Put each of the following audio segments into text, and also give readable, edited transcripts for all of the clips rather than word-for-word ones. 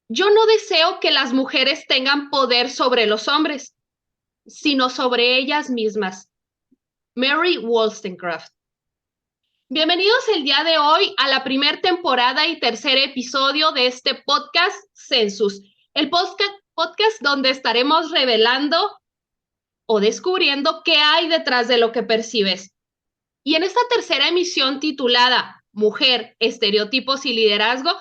Yo no deseo que las mujeres tengan poder sobre los hombres, sino sobre ellas mismas. Mary Wollstonecraft. Bienvenidos el día de hoy a la primera temporada y tercer episodio de este podcast Census, el podcast donde estaremos revelando o descubriendo qué hay detrás de lo que percibes. Y en esta tercera emisión titulada Mujer, Estereotipos y Liderazgo,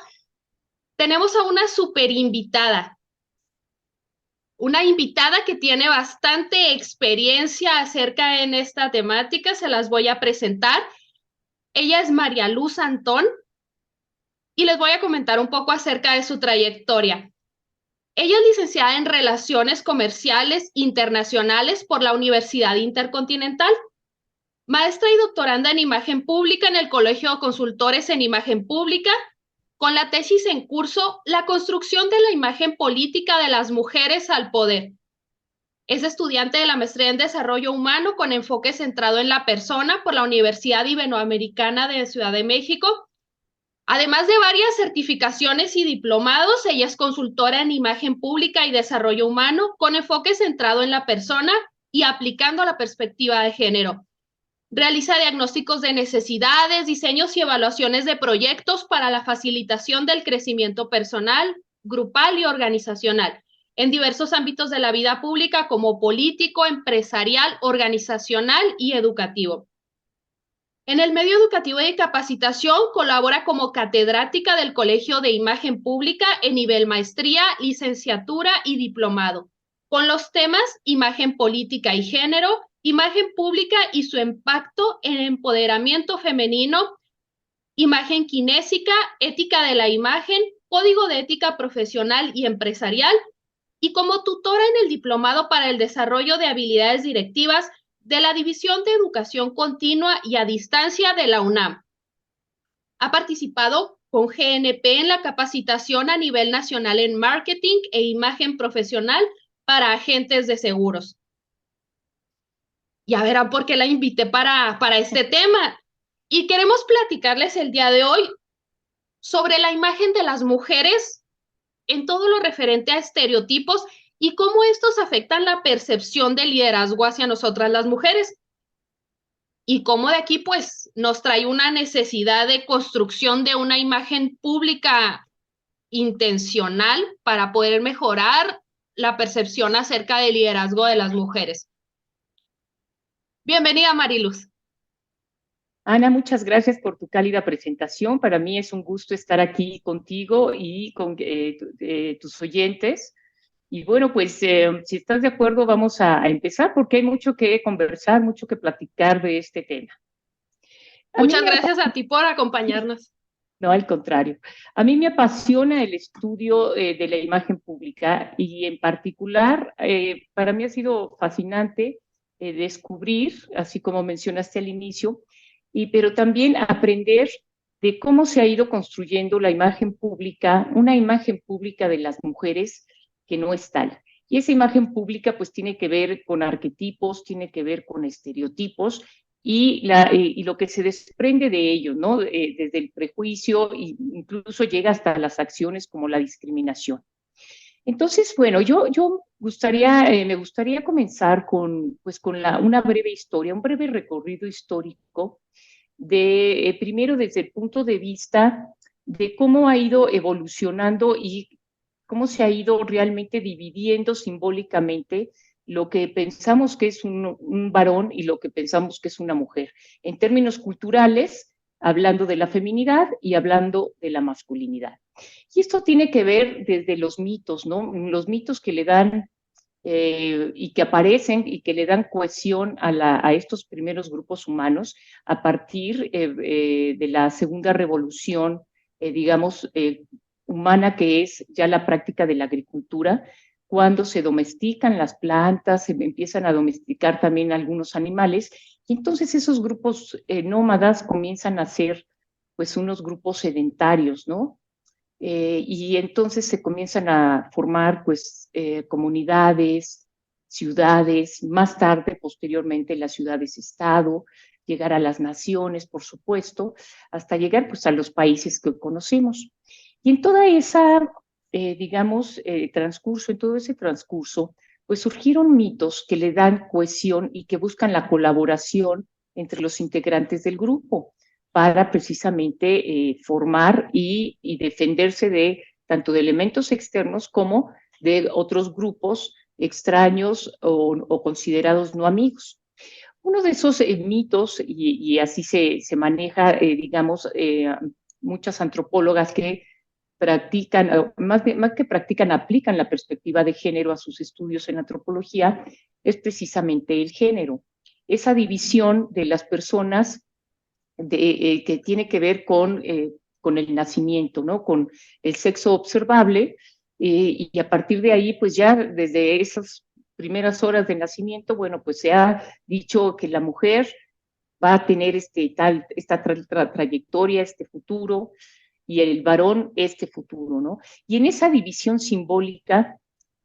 tenemos a una super invitada. Una invitada que tiene bastante experiencia acerca en esta temática, se las voy a presentar. Ella es María Luz Antón y les voy a comentar un poco acerca de su trayectoria. Ella es licenciada en Relaciones Comerciales Internacionales por la Universidad Intercontinental, maestra y doctoranda en Imagen Pública en el Colegio de Consultores en Imagen Pública, con la tesis en curso La construcción de la imagen política de las mujeres al poder. Es estudiante de la maestría en Desarrollo Humano con enfoque centrado en la persona por la Universidad Iberoamericana de Ciudad de México. Además de varias certificaciones y diplomados, ella es consultora en imagen pública y desarrollo humano con enfoque centrado en la persona y aplicando la perspectiva de género. Realiza diagnósticos de necesidades, diseños y evaluaciones de proyectos para la facilitación del crecimiento personal, grupal y organizacional en diversos ámbitos de la vida pública como político, empresarial, organizacional y educativo. En el medio educativo y de capacitación colabora como catedrática del Colegio de Imagen Pública en nivel maestría, licenciatura y diplomado, con los temas imagen política y género, imagen pública y su impacto en empoderamiento femenino, imagen kinésica, ética de la imagen, código de ética profesional y empresarial, y como tutora en el diplomado para el desarrollo de habilidades directivas de la División de Educación Continua y a Distancia de la UNAM. Ha participado con GNP en la capacitación a nivel nacional en marketing e imagen profesional para agentes de seguros. Ya verán por qué la invité para este tema. Y queremos platicarles el día de hoy sobre la imagen de las mujeres en todo lo referente a estereotipos y cómo estos afectan la percepción del liderazgo hacia nosotras las mujeres. Y cómo de aquí, pues, nos trae una necesidad de construcción de una imagen pública intencional para poder mejorar la percepción acerca del liderazgo de las mujeres. Bienvenida, Mariluz. Ana, muchas gracias por tu cálida presentación. Para mí es un gusto estar aquí contigo y con tus oyentes. Y bueno, pues si estás de acuerdo, vamos a empezar porque hay mucho que conversar, mucho que platicar de este tema. Muchas gracias a ti por acompañarnos. No, al contrario. A mí me apasiona el estudio de la imagen pública y en particular para mí ha sido fascinante descubrir, así como mencionaste al inicio, pero también aprender de cómo se ha ido construyendo la imagen pública, una imagen pública de las mujeres que no es tal. Y esa imagen pública pues tiene que ver con arquetipos, tiene que ver con estereotipos y lo que se desprende de ello, ¿no? Desde el prejuicio e incluso llega hasta las acciones como la discriminación. Entonces, bueno, me gustaría comenzar con, pues, una breve historia, un breve recorrido histórico primero desde el punto de vista de cómo ha ido evolucionando y cómo se ha ido realmente dividiendo simbólicamente lo que pensamos que es un varón y lo que pensamos que es una mujer. En términos culturales, hablando de la feminidad y hablando de la masculinidad. Y esto tiene que ver desde los mitos, ¿no? Los mitos que le dan y que aparecen y que le dan cohesión a estos primeros grupos humanos a partir de la segunda revolución, digamos, humana, que es ya la práctica de la agricultura, cuando se domestican las plantas, se empiezan a domesticar también algunos animales, y entonces esos grupos nómadas comienzan a ser pues unos grupos sedentarios, ¿no? Y entonces se comienzan a formar pues comunidades ciudades, más tarde, posteriormente, las ciudades-estado, llegar a las naciones, por supuesto, hasta llegar pues a los países que conocemos. Y en toda esa, digamos, transcurso, en todo ese transcurso, pues surgieron mitos que le dan cohesión y que buscan la colaboración entre los integrantes del grupo para precisamente formar y defenderse de tanto de elementos externos como de otros grupos extraños o considerados no amigos. Uno de esos mitos, y así se maneja, digamos, muchas antropólogas que practican, más que practican, aplican la perspectiva de género a sus estudios en antropología, es precisamente el género. Esa división de las personas que tiene que ver con el nacimiento, ¿no? Con el sexo observable, y a partir de ahí, pues ya desde esas primeras horas de nacimiento, bueno, pues se ha dicho que la mujer va a tener esta trayectoria, este futuro, y el varón este futuro, ¿no? Y en esa división simbólica,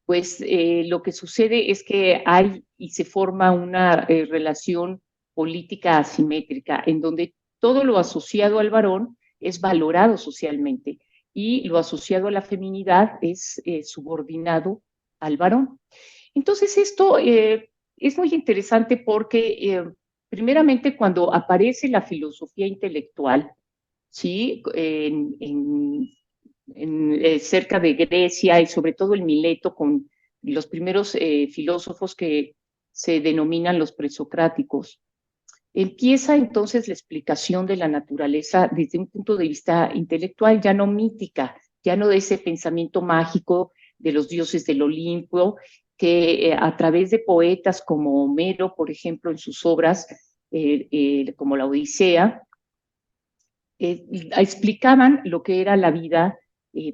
pues lo que sucede es que hay y se forma una relación política asimétrica, en donde todo lo asociado al varón es valorado socialmente y lo asociado a la feminidad es subordinado al varón. Entonces esto es muy interesante porque primeramente cuando aparece la filosofía intelectual, ¿sí? Cerca de Grecia y sobre todo en Mileto con los primeros filósofos que se denominan los presocráticos. Empieza entonces la explicación de la naturaleza desde un punto de vista intelectual, ya no mítica, ya no de ese pensamiento mágico de los dioses del Olimpo, que a través de poetas como Homero, por ejemplo, en sus obras como la Odisea, explicaban lo que era la vida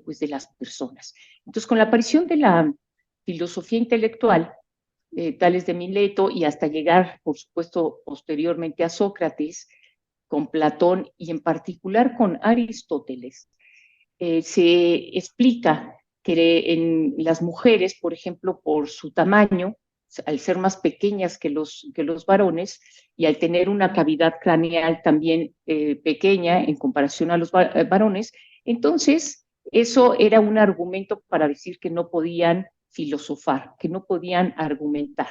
pues de las personas. Entonces, con la aparición de la filosofía intelectual, tales de Mileto, y hasta llegar, por supuesto, posteriormente a Sócrates, con Platón y en particular con Aristóteles, se explica que en las mujeres, por ejemplo, por su tamaño, al ser más pequeñas que los varones y al tener una cavidad craneal también pequeña en comparación a los varones, entonces eso era un argumento para decir que no podían filosofar, que no podían argumentar.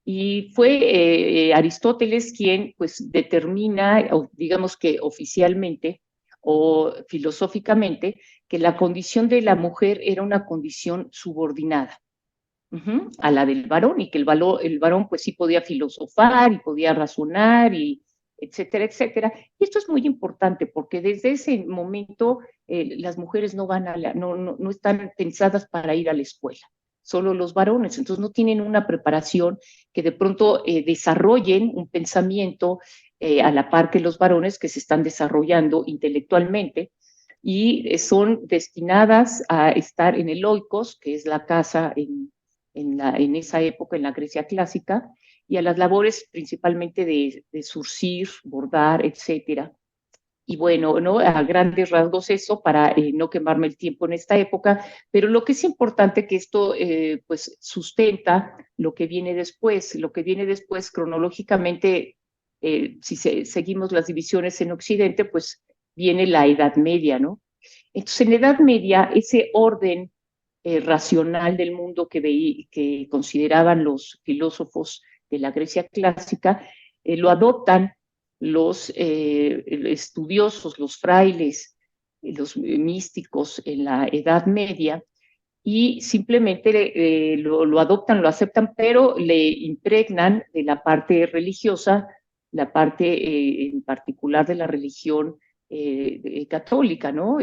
Y fue Aristóteles quien pues determina, o digamos que oficialmente o filosóficamente, que la condición de la mujer era una condición subordinada a la del varón y que el varón pues sí podía filosofar y podía razonar y etcétera, etcétera. Y esto es muy importante porque desde ese momento las mujeres no están pensadas para ir a la escuela, solo los varones, entonces no tienen una preparación que de pronto desarrollen un pensamiento a la par que los varones que se están desarrollando intelectualmente y son destinadas a estar en el oikos, que es la casa en esa época, en la Grecia clásica, y a las labores principalmente de surcir, bordar, etcétera. Y bueno, ¿no? A grandes rasgos eso para no quemarme el tiempo en esta época, pero lo que es importante que esto pues sustenta lo que viene después cronológicamente, si seguimos las divisiones en Occidente, pues viene la Edad Media, ¿no? Entonces en la Edad Media ese orden racional del mundo que consideraban los filósofos de la Grecia clásica, lo adoptan los estudiosos, los frailes, los místicos en la Edad Media y simplemente lo adoptan, lo aceptan, pero le impregnan de la parte religiosa, la parte en particular de la religión católica, ¿no?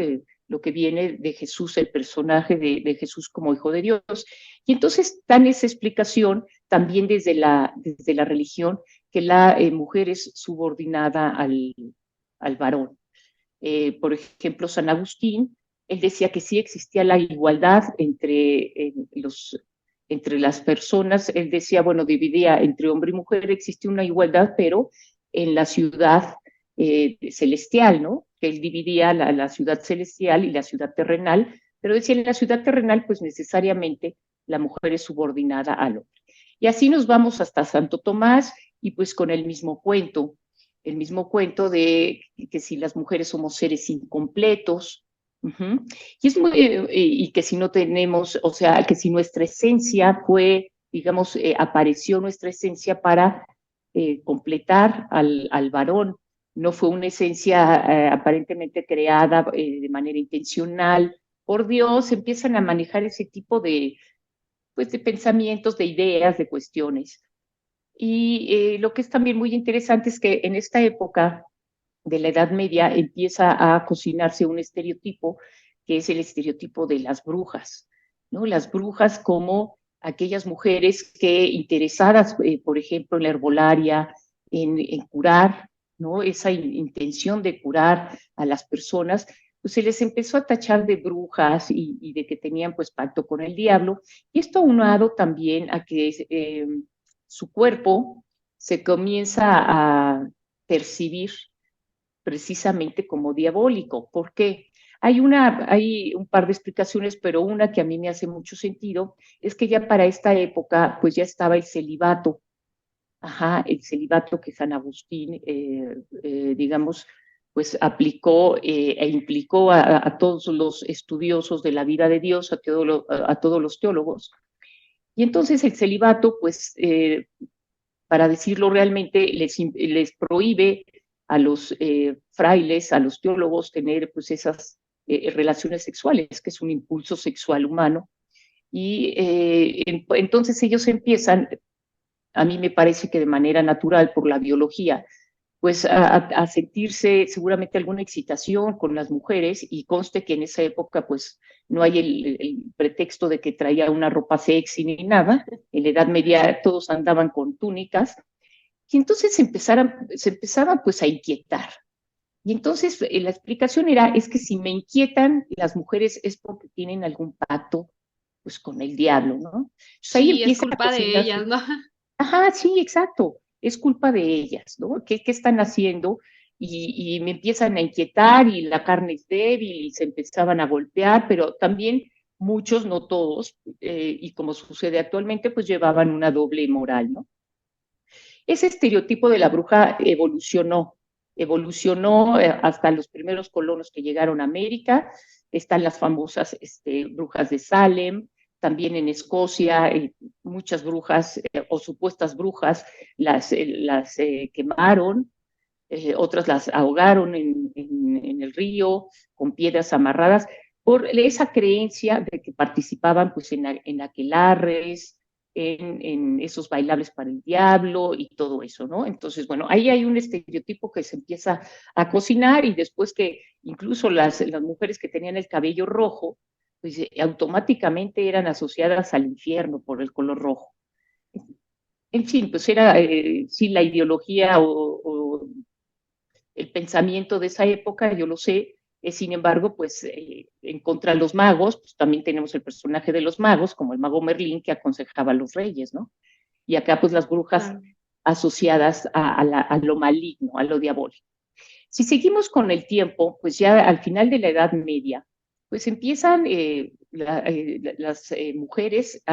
Lo que viene de Jesús, el personaje de Jesús como hijo de Dios. Y entonces dan esa explicación también desde la religión, que la mujer es subordinada al varón. Por ejemplo, San Agustín, él decía que sí existía la igualdad entre las personas. Él decía, bueno, dividía entre hombre y mujer, existe una igualdad, pero en la ciudad celestial, ¿no? Que él dividía la ciudad celestial y la ciudad terrenal, pero decía en la ciudad terrenal, pues necesariamente la mujer es subordinada al hombre. Y así nos vamos hasta Santo Tomás y pues con el mismo cuento de que si las mujeres somos seres incompletos, y, y que si no tenemos, o sea, que si nuestra esencia fue, digamos, apareció nuestra esencia para completar al varón, no fue una esencia aparentemente creada de manera intencional por Dios, empiezan a manejar ese tipo de, pues, de pensamientos, de ideas, de cuestiones. Y lo que es también muy interesante es que en esta época de la Edad Media empieza a cocinarse un estereotipo que es el estereotipo de las brujas, ¿no? Las brujas como aquellas mujeres que interesadas, por ejemplo, en la herbolaria, en curar, ¿no? Esa intención de curar a las personas, pues se les empezó a tachar de brujas y de que tenían pues pacto con el diablo. Y esto aunado también a que su cuerpo se comienza a percibir precisamente como diabólico. ¿Por qué? Hay un par de explicaciones, pero una que a mí me hace mucho sentido es que ya para esta época, pues ya estaba el celibato, el celibato que San Agustín, digamos, pues aplicó e implicó a todos los estudiosos de la vida de Dios, a todos los teólogos. Y entonces el celibato, pues, para decirlo realmente, les prohíbe a los frailes, a los teólogos, tener pues esas relaciones sexuales, que es un impulso sexual humano. Y entonces ellos empiezan, a mí me parece que de manera natural por la biología, pues a sentirse seguramente alguna excitación con las mujeres y conste que en esa época pues no hay el pretexto de que traía una ropa sexy ni nada, en la Edad Media todos andaban con túnicas y entonces se empezaban pues a inquietar. Y entonces la explicación es que si me inquietan las mujeres es porque tienen algún pacto pues con el diablo, ¿no? Entonces ahí Sí, es empieza a culpa de ellas, cocinarse. ¿no? Ajá, sí, exacto. Es culpa de ellas, ¿no? ¿Qué están haciendo? Y me empiezan a inquietar y la carne es débil y se empezaban a golpear, pero también muchos, no todos, y como sucede actualmente, pues llevaban una doble moral, ¿no? Ese estereotipo de la bruja evolucionó hasta los primeros colonos que llegaron a América. Están las famosas brujas de Salem, también en Escocia, muchas brujas o supuestas brujas las quemaron, otras las ahogaron en el río con piedras amarradas por esa creencia de que participaban pues en aquelarres, en esos bailables para el diablo y todo eso, ¿no? Entonces, bueno, ahí hay un estereotipo que se empieza a cocinar y después que incluso las mujeres que tenían el cabello rojo, pues automáticamente eran asociadas al infierno por el color rojo. En fin, pues era, sí, la ideología o el pensamiento de esa época, yo lo sé, sin embargo, pues en contra de los magos, pues también tenemos el personaje de los magos, como el mago Merlín, que aconsejaba a los reyes, ¿no? Y acá pues las brujas Claro. asociadas a lo maligno, a lo diabólico. Si seguimos con el tiempo, pues ya al final de la Edad Media, pues empiezan las mujeres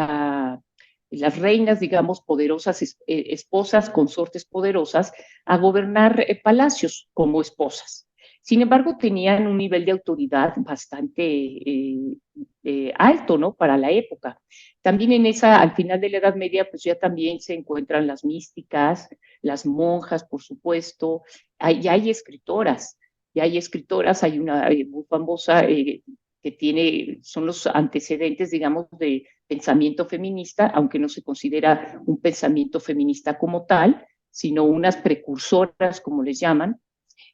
las reinas, digamos, poderosas, esposas, consortes poderosas, a gobernar palacios como esposas. Sin embargo, tenían un nivel de autoridad bastante alto, ¿no? Para la época. También al final de la Edad Media, pues ya también se encuentran las místicas, las monjas, por supuesto, ya hay escritoras, hay una muy famosa que son los antecedentes, digamos, de pensamiento feminista, aunque no se considera un pensamiento feminista como tal, sino unas precursoras, como les llaman,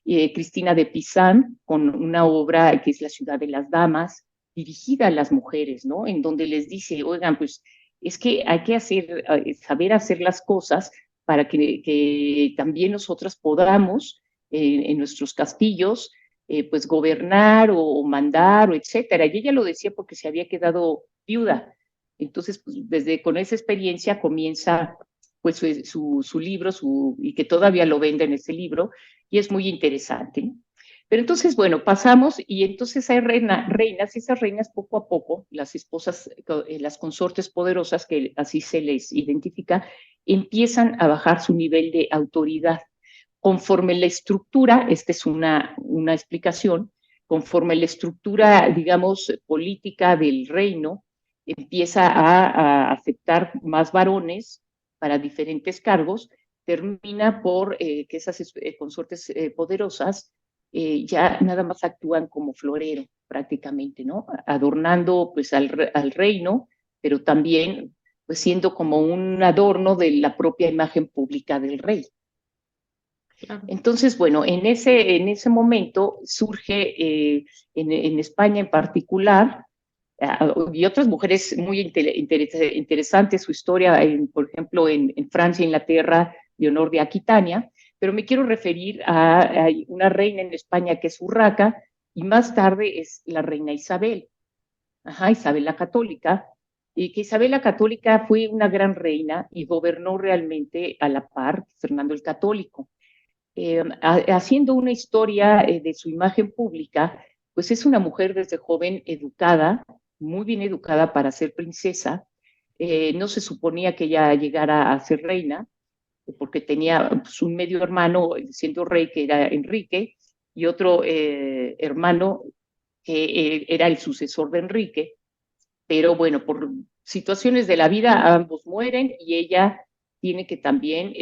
Cristina de Pizan, con una obra que es La ciudad de las damas, dirigida a las mujeres, ¿no? En donde les dice, oigan, pues es que hay que saber hacer las cosas para que también nosotras podamos en nuestros castillos, pues gobernar o mandar o etcétera. Y ella lo decía porque se había quedado viuda. Entonces, pues, con esa experiencia comienza pues su libro, y que todavía lo vende en ese libro, y es muy interesante. Pero entonces, bueno, pasamos y entonces hay reinas, y esas reinas poco a poco, las esposas, las consortes poderosas, que así se les identifica, empiezan a bajar su nivel de autoridad. Conforme la estructura, esta es una explicación, conforme la estructura, digamos, política del reino empieza a aceptar más varones para diferentes cargos, termina por que esas consortes poderosas ya nada más actúan como florero prácticamente, ¿no? Adornando pues al reino, pero también pues siendo como un adorno de la propia imagen pública del rey. Claro. Entonces, bueno, en ese momento surge en España en particular, y otras mujeres muy interesantes, su historia, por ejemplo, en Francia, Inglaterra, Leonor de Aquitania, pero me quiero referir a una reina en España que es Urraca, y más tarde es la reina Isabel, Isabel la Católica, y que Isabel la Católica fue una gran reina y gobernó realmente a la par Fernando el Católico. Haciendo una historia de su imagen pública, pues es una mujer desde joven educada, muy bien educada para ser princesa. No se suponía que ella llegara a ser reina, porque tenía pues, un medio hermano siendo rey que era Enrique y otro hermano que era el sucesor de Enrique, pero bueno, por situaciones de la vida ambos mueren y ella tiene que también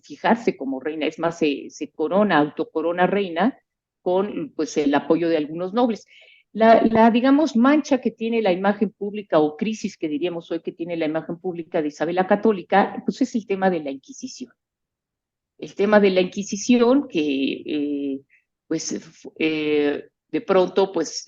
fijarse como reina, es más, se corona, autocorona reina con pues el apoyo de algunos nobles. Digamos, mancha que tiene la imagen pública o crisis que diríamos hoy que tiene la imagen pública de Isabel la Católica, pues es el tema de la Inquisición. El tema de la Inquisición que pues de pronto pues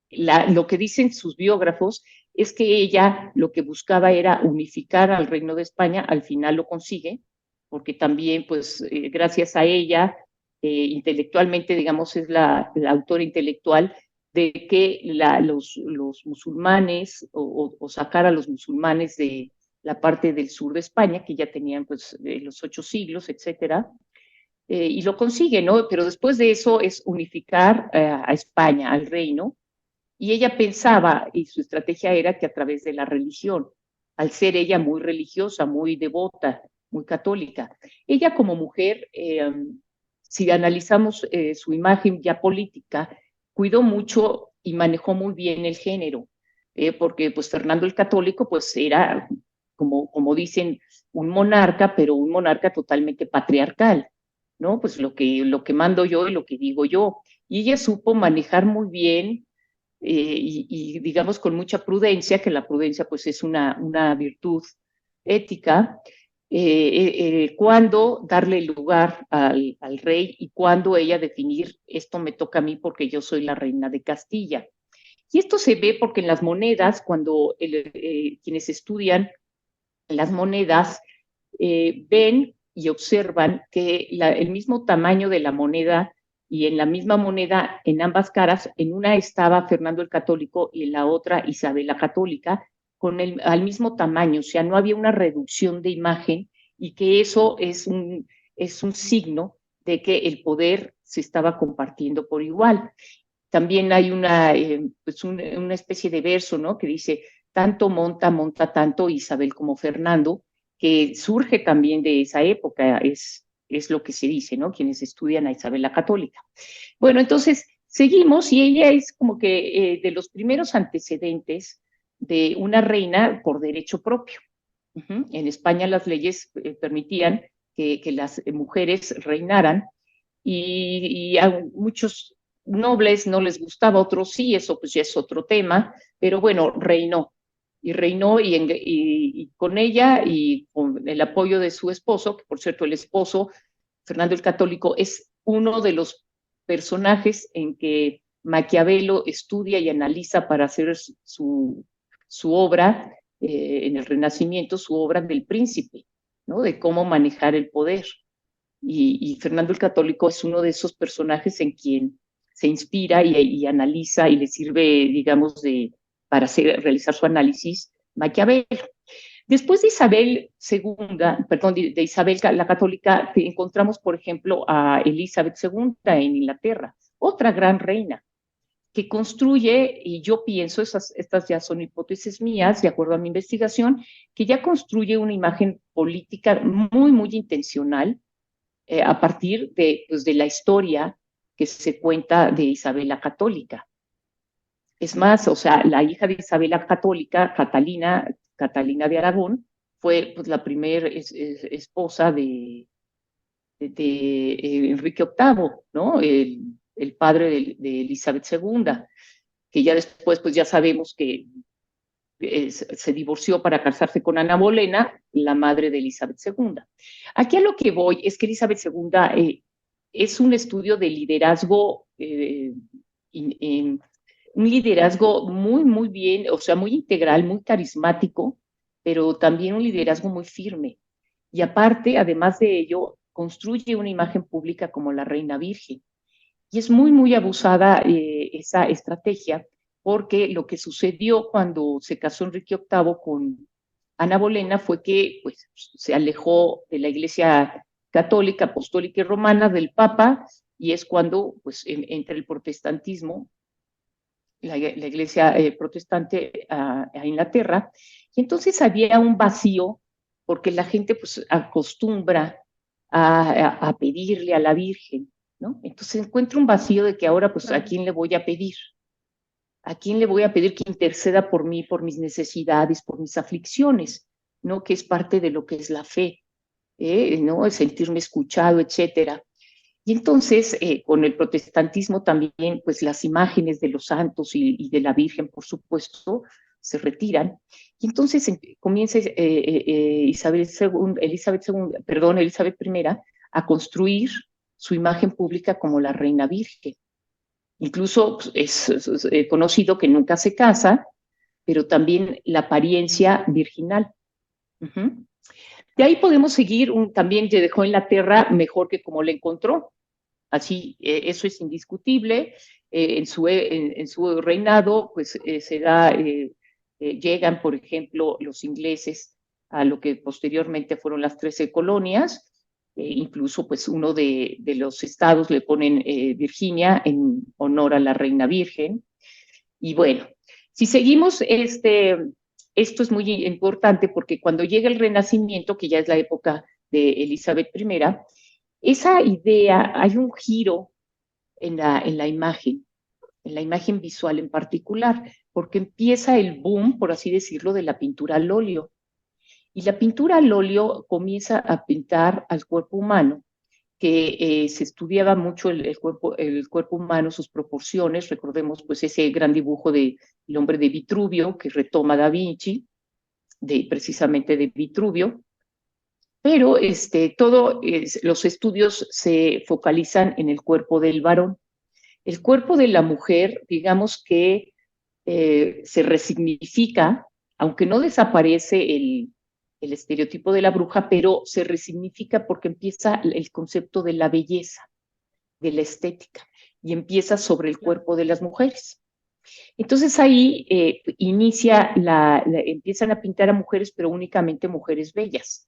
lo que dicen sus biógrafos es que ella lo que buscaba era unificar al Reino de España, al final lo consigue, porque también, pues, gracias a ella, intelectualmente, digamos, es la autora intelectual de que los musulmanes, o sacar a los musulmanes de la parte del sur de España, que ya tenían, pues, los 8 siglos, etcétera, y lo consigue, ¿no? Pero después de eso es unificar a España, al reino, y ella pensaba, y su estrategia era que a través de la religión, al ser ella muy religiosa, muy devota, muy católica, ella como mujer, si analizamos su imagen ya política, cuidó mucho y manejó muy bien el género, porque pues Fernando el Católico pues era, como dicen, un monarca, pero un monarca totalmente patriarcal, ¿no? Pues lo que mando yo y lo que digo yo. Y ella supo manejar muy bien y, digamos con mucha prudencia, que la prudencia pues es una virtud ética, cuándo darle lugar al rey y cuándo ella definir esto me toca a mí porque yo soy la reina de Castilla. Y esto se ve porque en las monedas, cuando quienes estudian las monedas ven y observan que el mismo tamaño de la moneda y en la misma moneda, en ambas caras, en una estaba Fernando el Católico y en la otra Isabel la Católica, al mismo tamaño, o sea, no había una reducción de imagen y que eso es un signo de que el poder se estaba compartiendo por igual. También hay una especie de verso, ¿no? Que dice, tanto monta tanto Isabel como Fernando, que surge también de esa época, es lo que se dice, ¿no? Quienes estudian a Isabel la Católica. Bueno, entonces seguimos y ella es como que de los primeros antecedentes de una reina por derecho propio. En España las leyes permitían que las mujeres reinaran y a muchos nobles no les gustaba, otros sí, eso pues ya es otro tema, pero bueno, reinó. Y reinó y con ella y con el apoyo de su esposo, que por cierto el esposo, Fernando el Católico, es uno de los personajes en que Maquiavelo estudia y analiza para hacer su obra en el Renacimiento, su obra del príncipe, ¿no? De cómo manejar el poder. Y Fernando el Católico es uno de esos personajes en quien se inspira y analiza y le sirve, digamos, para realizar su análisis Maquiavelo. Después de Isabel II, perdón, de Isabel la Católica, encontramos, por ejemplo, a Elizabeth II en Inglaterra, otra gran reina, que construye, y yo pienso, estas ya son hipótesis mías, de acuerdo a mi investigación, que ya construye una imagen política muy, muy intencional a partir pues, de la historia que se cuenta de Isabel la Católica. Es más, o sea, la hija de Isabel la Católica, Catalina de Aragón, fue pues, la primera esposa de Enrique VIII, ¿no? El padre de Elizabeth II, que ya después, pues ya sabemos que se divorció para casarse con Ana Bolena, la madre de Elizabeth II. Aquí a lo que voy es que Elizabeth II es un estudio de liderazgo, un liderazgo muy, muy bien, o sea, muy integral, muy carismático, pero también un liderazgo muy firme. Y aparte, además de ello, construye una imagen pública como la Reina Virgen. Y es muy, muy abusada esa estrategia, porque lo que sucedió cuando se casó Enrique VIII con Ana Bolena fue que pues, se alejó de la Iglesia católica, apostólica y romana, del Papa, y es cuando pues, entra el protestantismo, la Iglesia protestante a Inglaterra, y entonces había un vacío, porque la gente pues, acostumbra a pedirle a la Virgen, ¿no? Entonces encuentro un vacío de que ahora, pues, ¿a quién le voy a pedir? ¿A quién le voy a pedir que interceda por mí, por mis necesidades, por mis aflicciones? ¿No? Que es parte de lo que es la fe, ¿no? El sentirme escuchado, etcétera. Y entonces, con el protestantismo también, pues las imágenes de los santos y de la Virgen, por supuesto, se retiran. Y entonces comienza Elizabeth I a construir su imagen pública como la Reina Virgen. Incluso pues, es conocido que nunca se casa, pero también la apariencia virginal. Uh-huh. De ahí podemos seguir, también te dejó en la tierra mejor que como la encontró. Así, eso es indiscutible. En su reinado, pues llegan, por ejemplo, los ingleses a lo que posteriormente fueron las 13 colonias. Incluso, pues, uno de los estados le ponen Virginia en honor a la Reina Virgen. Y bueno, si seguimos, esto es muy importante porque cuando llega el Renacimiento, que ya es la época de Elizabeth I, esa idea, hay un giro en la imagen visual en particular, porque empieza el boom, por así decirlo, de la pintura al óleo. Y la pintura al óleo comienza a pintar al cuerpo humano, que se estudiaba mucho el cuerpo humano, sus proporciones. Recordemos pues ese gran dibujo de El hombre de Vitruvio que retoma Da Vinci, precisamente de Vitruvio. Pero todos los estudios se focalizan en el cuerpo del varón. El cuerpo de la mujer, digamos que se resignifica, aunque no desaparece el estereotipo de la bruja, pero se resignifica porque empieza el concepto de la belleza, de la estética, y empieza sobre el cuerpo de las mujeres. Entonces ahí empiezan a pintar a mujeres, pero únicamente mujeres bellas.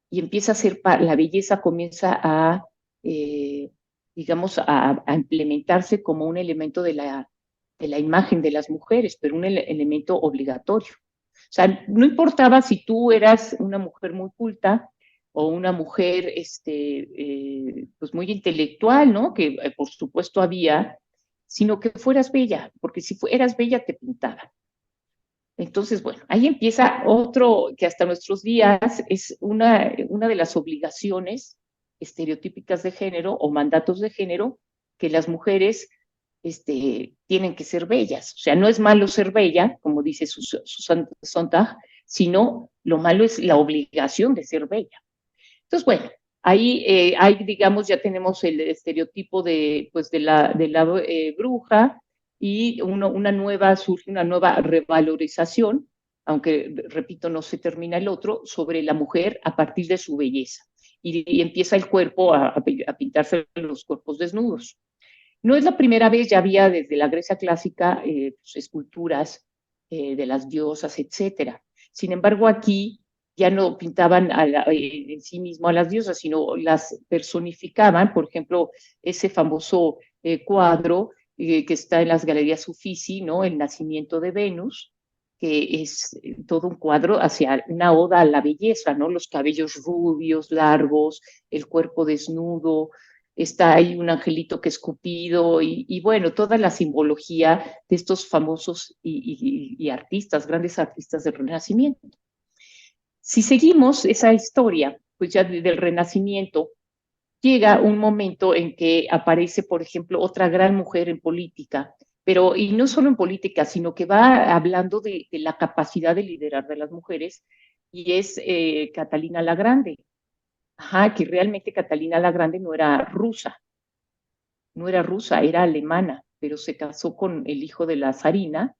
Y empieza a ser, la belleza comienza digamos, a implementarse como un elemento de la imagen de las mujeres, pero un elemento obligatorio. O sea, no importaba si tú eras una mujer muy culta o una mujer pues muy intelectual, ¿no? Que por supuesto había, sino que fueras bella, porque si eras bella te pintaban. Entonces, bueno, ahí empieza otro que hasta nuestros días es una de las obligaciones estereotípicas de género o mandatos de género, que las mujeres tienen que ser bellas. O sea, no es malo ser bella, como dice Susan Sontag, sino lo malo es la obligación de ser bella. Entonces, bueno, ahí digamos, ya tenemos el estereotipo pues, de la bruja, y surge una nueva revalorización, aunque, repito, no se termina el otro, sobre la mujer a partir de su belleza. Y empieza el cuerpo a pintarse los cuerpos desnudos. No es la primera vez, ya había desde la Grecia clásica pues, esculturas de las diosas, etcétera. Sin embargo, aquí ya no pintaban en sí mismo a las diosas, sino las personificaban. Por ejemplo, ese famoso cuadro que está en las Galerías Uffizi, ¿no? El nacimiento de Venus, que es todo un cuadro hacia una oda a la belleza, ¿no? Los cabellos rubios, largos, el cuerpo desnudo, está ahí un angelito que es Cupido, y bueno, toda la simbología de estos famosos y artistas, grandes artistas del Renacimiento. Si seguimos esa historia, pues ya del Renacimiento, llega un momento en que aparece, por ejemplo, otra gran mujer en política, pero y no solo en política, sino que va hablando de la capacidad de liderar de las mujeres, y es Catalina la Grande. Ajá, que realmente Catalina la Grande no era rusa, era alemana, pero se casó con el hijo de la zarina,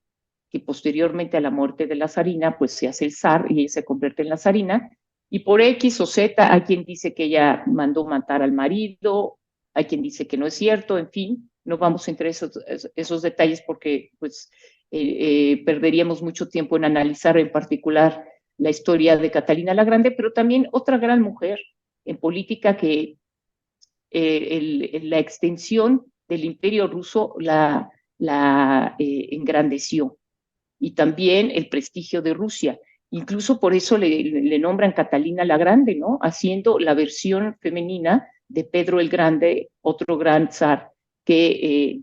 que posteriormente a la muerte de la zarina, pues se hace el zar y ella se convierte en la zarina, y por X o Z hay quien dice que ella mandó matar al marido, hay quien dice que no es cierto, en fin, no vamos entre esos detalles porque pues perderíamos mucho tiempo en analizar en particular la historia de Catalina la Grande, pero también otra gran mujer en política que la extensión del imperio ruso la engrandeció, y también el prestigio de Rusia. Incluso por eso le nombran Catalina la Grande, ¿no? Haciendo la versión femenina de Pedro el Grande, otro gran zar que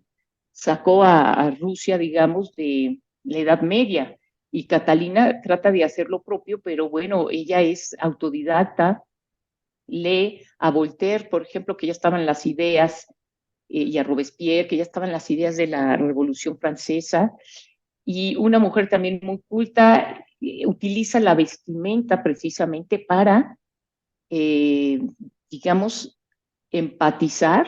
sacó a Rusia, digamos, de la Edad Media. Y Catalina trata de hacer lo propio, pero bueno, ella es autodidacta, lee a Voltaire, por ejemplo, que ya estaban las ideas, y a Robespierre, que ya estaban las ideas de la Revolución Francesa, y una mujer también muy culta, utiliza la vestimenta precisamente para, eh, digamos, empatizar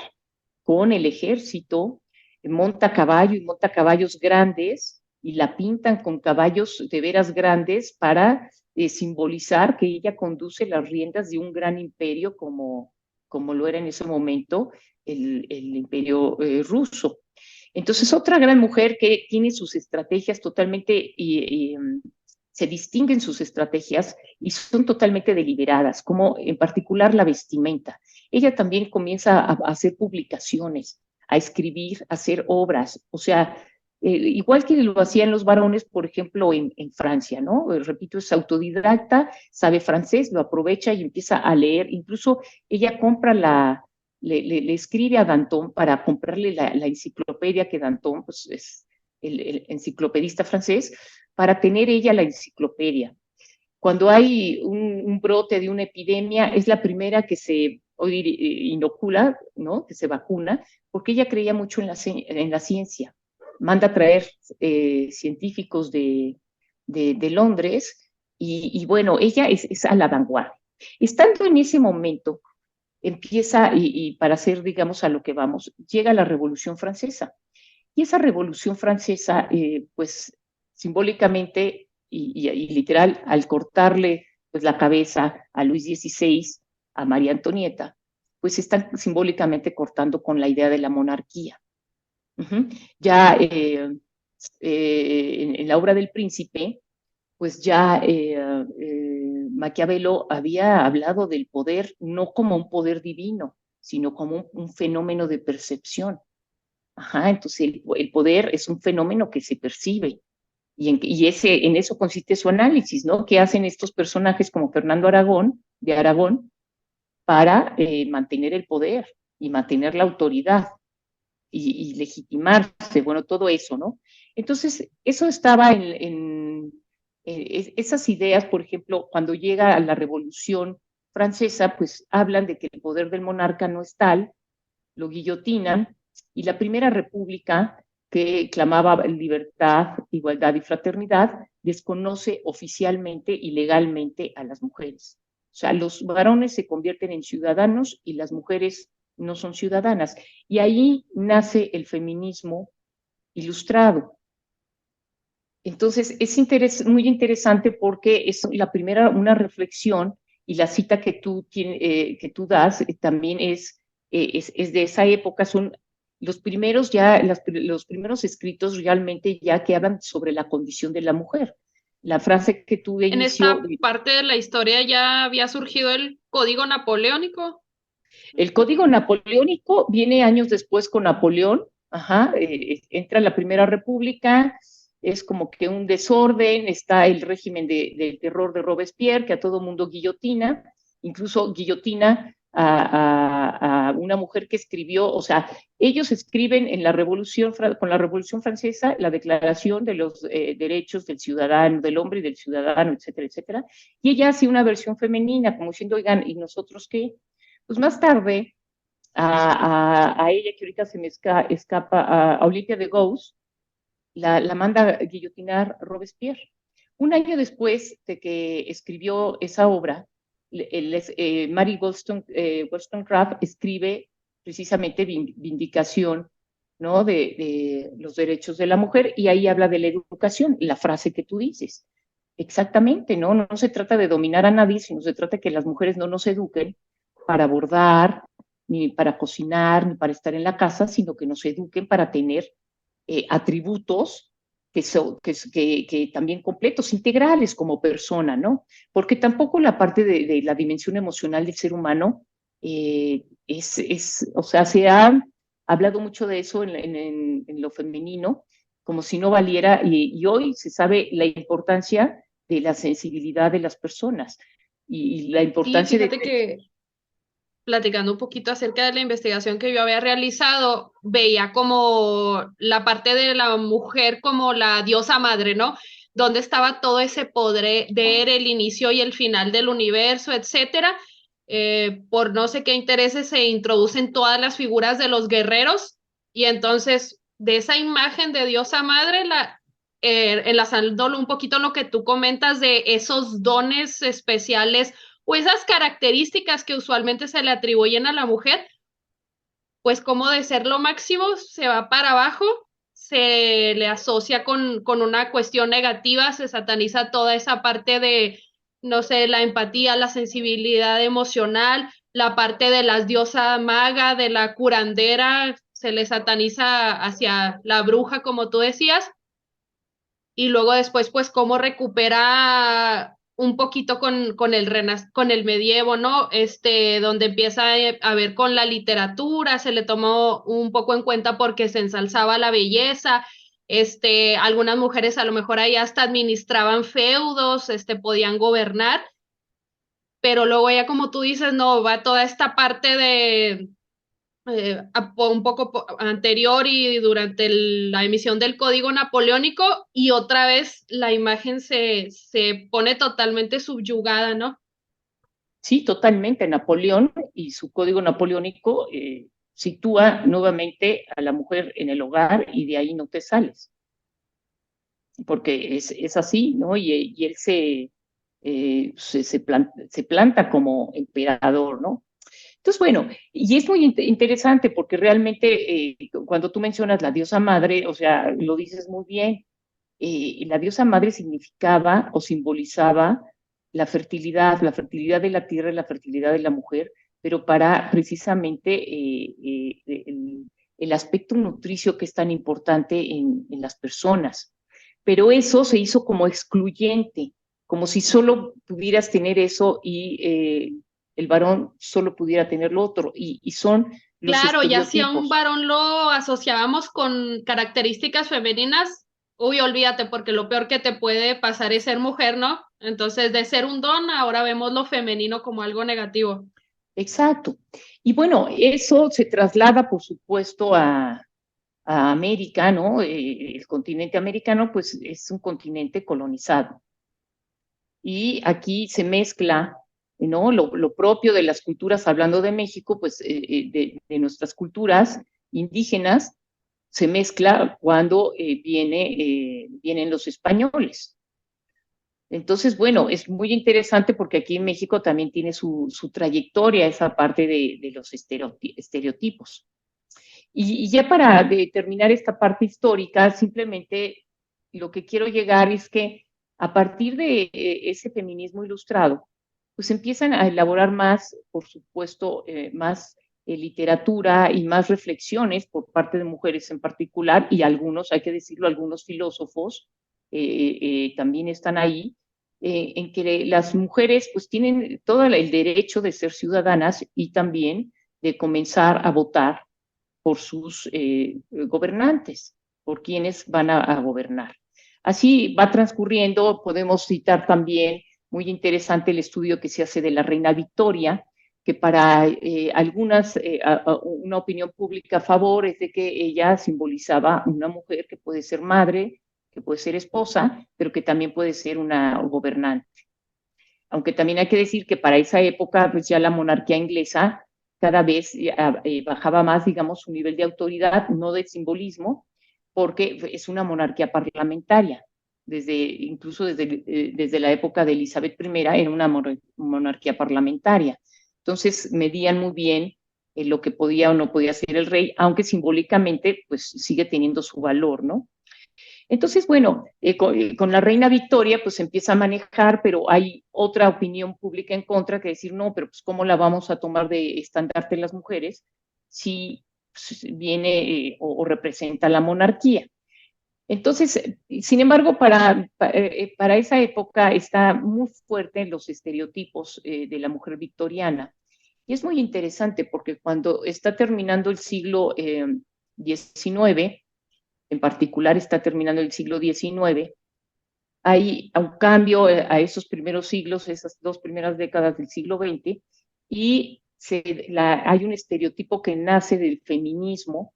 con el ejército, monta caballo y monta caballos grandes y la pintan con caballos de veras grandes para simbolizar que ella conduce las riendas de un gran imperio como lo era en ese momento el imperio ruso. Entonces, otra gran mujer que tiene sus estrategias totalmente, se distinguen sus estrategias y son totalmente deliberadas, como en particular la vestimenta. Ella también comienza a hacer publicaciones, a escribir, a hacer obras, o sea, igual que lo hacían los varones, por ejemplo, en Francia, ¿no? Repito, es autodidacta, sabe francés, lo aprovecha y empieza a leer. Incluso ella compra le escribe a Danton para comprarle la enciclopedia, que Danton pues, es el enciclopedista francés, para tener ella la enciclopedia. Cuando hay un brote de una epidemia, es la primera que se inocula, ¿no? Que se vacuna, porque ella creía mucho en la ciencia. Manda a traer científicos de Londres, y bueno, ella es a la vanguardia. Estando en ese momento, empieza, y para hacer, digamos, a lo que vamos, llega la Revolución Francesa. Y esa Revolución Francesa, pues simbólicamente y literal, al cortarle pues, la cabeza a Luis XVI, a María Antonieta, pues están simbólicamente cortando con la idea de la monarquía. Ya en la obra del Príncipe, pues ya Maquiavelo había hablado del poder no como un poder divino, sino como un fenómeno de percepción. Ajá, entonces el poder es un fenómeno que se percibe, en eso consiste su análisis, ¿no? ¿Qué hacen estos personajes como Fernando Aragón, de Aragón, para mantener el poder y mantener la autoridad y legitimarse? Bueno, todo eso, ¿no? Entonces, eso estaba esas ideas, por ejemplo, cuando llega a la Revolución Francesa, pues hablan de que el poder del monarca no es tal, lo guillotinan, y la Primera República, que clamaba libertad, igualdad y fraternidad, desconoce oficialmente y legalmente a las mujeres. O sea, los varones se convierten en ciudadanos y las mujeres no son ciudadanas. Y ahí nace el feminismo ilustrado. Entonces, muy interesante porque es la primera, una reflexión, y la cita que tú das también es de esa época, son los primeros ya, los primeros escritos realmente ya que hablan sobre la condición de la mujer. la frase que tú de En inicio, esta parte de la historia ya había surgido el código napoleónico. el código napoleónico viene años después con Napoleón, ajá, entra la Primera República, es como que un desorden, está el régimen del terror de Robespierre, que a todo mundo guillotina, incluso guillotina a una mujer que escribió, o sea, ellos escriben en la Revolución, con la Revolución Francesa, la Declaración de los Derechos del Ciudadano, del Hombre y del Ciudadano, etcétera, etcétera, y ella hace una versión femenina, como diciendo, oigan, ¿y nosotros qué? Pues más tarde, a ella, que ahorita se me escapa, a Olimpia de Gauss, la manda a guillotinar Robespierre. Un año después de que escribió esa obra, Mary Wollstonecraft escribe precisamente Vindicación, ¿no? De los derechos de la mujer, y ahí habla de la educación, la frase que tú dices. Exactamente, ¿no? No se trata de dominar a nadie, sino se trata de que las mujeres no nos eduquen para bordar, ni para cocinar, ni para estar en la casa, sino que nos eduquen para tener atributos que también completos, integrales como persona, ¿no? Porque tampoco la parte de la dimensión emocional del ser humano o sea, se ha hablado mucho de eso en lo femenino, como si no valiera, y hoy se sabe la importancia de la sensibilidad de las personas y la Sí, importancia de... fíjate que platicando un poquito acerca de la investigación que yo había realizado, veía como la parte de la mujer como la diosa madre, ¿no? Donde estaba todo ese poder, el inicio y el final del universo, etcétera. Por no sé qué intereses se introducen todas las figuras de los guerreros y entonces de esa imagen de diosa madre, enlazándolo un poquito lo que tú comentas de esos dones especiales o esas características que usualmente se le atribuyen a la mujer, pues como de ser lo máximo se va para abajo, se le asocia con una cuestión negativa, se sataniza toda esa parte de, no sé, la empatía, la sensibilidad emocional, la parte de las diosas maga, de la curandera, se le sataniza hacia la bruja, como tú decías, y luego después, pues, cómo recupera un poquito con el medievo, ¿no? Donde empieza a ver con la literatura, se le tomó un poco en cuenta porque se ensalzaba la belleza, algunas mujeres a lo mejor ahí hasta administraban feudos, podían gobernar, pero luego ya como tú dices, no, va toda esta parte de un poco anterior y durante la emisión del Código Napoleónico y otra vez la imagen se pone totalmente subyugada, ¿no? Sí, totalmente. Napoleón y su código napoleónico sitúa nuevamente a la mujer en el hogar y de ahí no te sales, porque es así, ¿no? Y él se planta como emperador, ¿no? Entonces, bueno, y es muy interesante porque realmente cuando tú mencionas la diosa madre, o sea, lo dices muy bien, la diosa madre significaba o simbolizaba la fertilidad de la tierra y la fertilidad de la mujer, pero para precisamente el aspecto nutricio que es tan importante en las personas. Pero eso se hizo como excluyente, como si solo pudieras tener eso y el varón solo pudiera tener lo otro, y son los Claro, ya si a un estereotipos. varón lo asociábamos con características femeninas, uy, olvídate, porque lo peor que te puede pasar es ser mujer, ¿no? Entonces, de ser un don, ahora vemos lo femenino como algo negativo. Exacto. Y bueno, eso se traslada, por supuesto, a América, ¿no? El continente americano, pues es un continente colonizado. Y aquí se mezcla, ¿no? Lo propio de las culturas, hablando de México, pues de nuestras culturas indígenas, se mezcla cuando vienen los españoles. Entonces, bueno, es muy interesante porque aquí en México también tiene su trayectoria esa parte de los estereotipos. Y ya para terminar esta parte histórica, simplemente lo que quiero llegar es que a partir de ese feminismo ilustrado, pues empiezan a elaborar más, por supuesto, más literatura y más reflexiones por parte de mujeres en particular y algunos, hay que decirlo, algunos filósofos, también están ahí, en que las mujeres pues tienen todo el derecho de ser ciudadanas y también de comenzar a votar por sus gobernantes, por quienes van a gobernar. Así va transcurriendo, podemos citar también, muy interesante el estudio que se hace de la reina Victoria, que para algunas, una opinión pública a favor es de que ella simbolizaba una mujer que puede ser madre, que puede ser esposa, pero que también puede ser una gobernante. Aunque también hay que decir que para esa época, pues ya la monarquía inglesa cada vez bajaba más, digamos, su nivel de autoridad, no de simbolismo, porque es una monarquía parlamentaria. Incluso desde la época de Elizabeth I era una monarquía parlamentaria. Entonces medían muy bien lo que podía o no podía hacer el rey, aunque simbólicamente pues sigue teniendo su valor, ¿no? Entonces, bueno, con la reina Victoria pues empieza a manejar, pero hay otra opinión pública en contra que decir, no, pero pues ¿cómo la vamos a tomar de estandarte las mujeres si pues, viene o representa la monarquía? Entonces, sin embargo, para esa época está muy fuerte en los estereotipos de la mujer victoriana. Y es muy interesante porque cuando está terminando el siglo XIX, en particular está terminando el siglo XIX, hay un cambio a esos primeros siglos, esas dos primeras décadas del siglo XX, y hay un estereotipo que nace del feminismo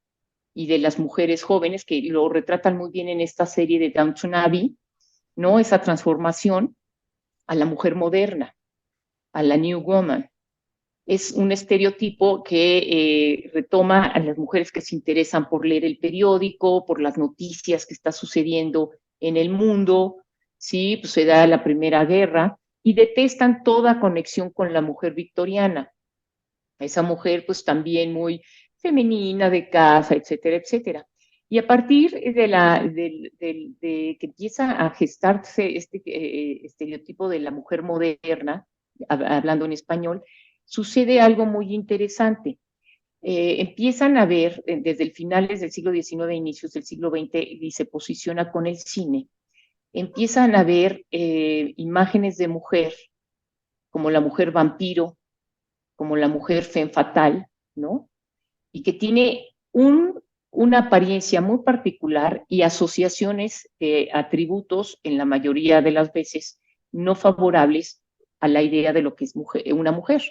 y de las mujeres jóvenes, que lo retratan muy bien en esta serie de Downton Abbey, ¿no? Esa transformación a la mujer moderna, a la New Woman. Es un estereotipo que retoma a las mujeres que se interesan por leer el periódico, por las noticias que está sucediendo en el mundo, ¿sí? Pues se da la Primera Guerra y detestan toda conexión con la mujer victoriana. Esa mujer pues también muy femenina, de casa, etcétera, etcétera. Y a partir de que empieza a gestarse este estereotipo de la mujer moderna, hablando en español, sucede algo muy interesante. Empiezan a ver, desde el finales del siglo XIX, inicios del siglo XX, y se posiciona con el cine, empiezan a ver imágenes de mujer, como la mujer vampiro, como la mujer femme fatal, ¿no? Y que tiene una apariencia muy particular y asociaciones de atributos, en la mayoría de las veces, no favorables a la idea de lo que es una mujer.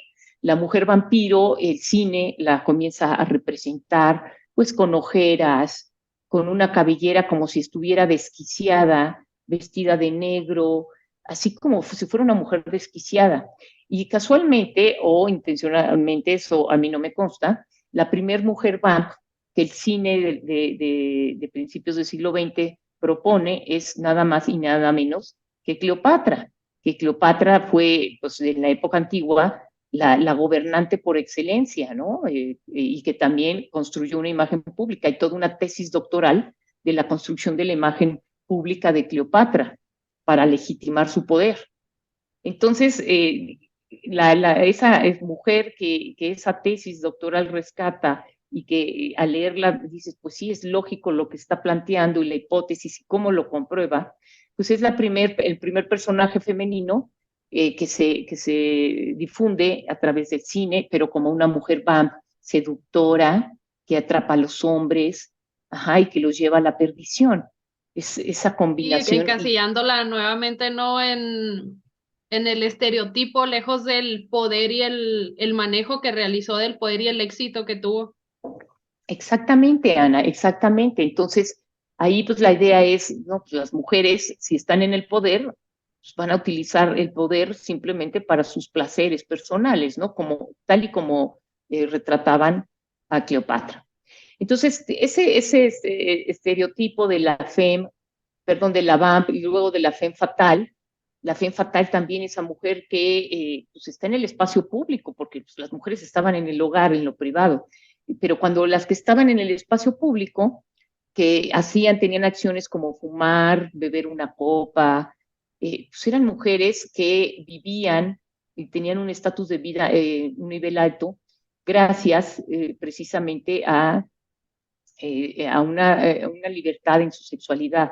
La mujer vampiro, el cine la comienza a representar pues con ojeras, con una cabellera como si estuviera desquiciada, vestida de negro, así como si fuera una mujer desquiciada. Y casualmente o intencionalmente, eso a mí no me consta, la primer mujer vamp que el cine de principios del siglo XX propone es nada más y nada menos que Cleopatra fue, pues, en la época antigua, la gobernante por excelencia, ¿no? Y que también construyó una imagen pública y toda una tesis doctoral de la construcción de la imagen pública de Cleopatra para legitimar su poder. Entonces, esa mujer que esa tesis doctoral rescata y que al leerla dices, pues sí, es lógico lo que está planteando y la hipótesis y cómo lo comprueba, pues es el primer personaje femenino que se difunde a través del cine, pero como una mujer vamp seductora, que atrapa a los hombres, ajá, y que los lleva a la perdición. Es esa Y combinación. encasillándola nuevamente, ¿no? En el estereotipo, lejos del poder y el manejo que realizó del poder y el éxito que tuvo. Exactamente, Ana, exactamente. Entonces, ahí pues la idea es, no, pues las mujeres, si están en el poder, pues van a utilizar el poder simplemente para sus placeres personales, ¿no? Como, tal y como retrataban a Cleopatra. Entonces, ese estereotipo de la femme, perdón, de la vamp y luego de la femme fatal también esa mujer que pues está en el espacio público, porque pues, las mujeres estaban en el hogar, en lo privado, pero cuando las que estaban en el espacio público, que tenían acciones como fumar, beber una copa, pues eran mujeres que vivían y tenían un estatus de vida, un nivel alto, gracias precisamente a una libertad en su sexualidad.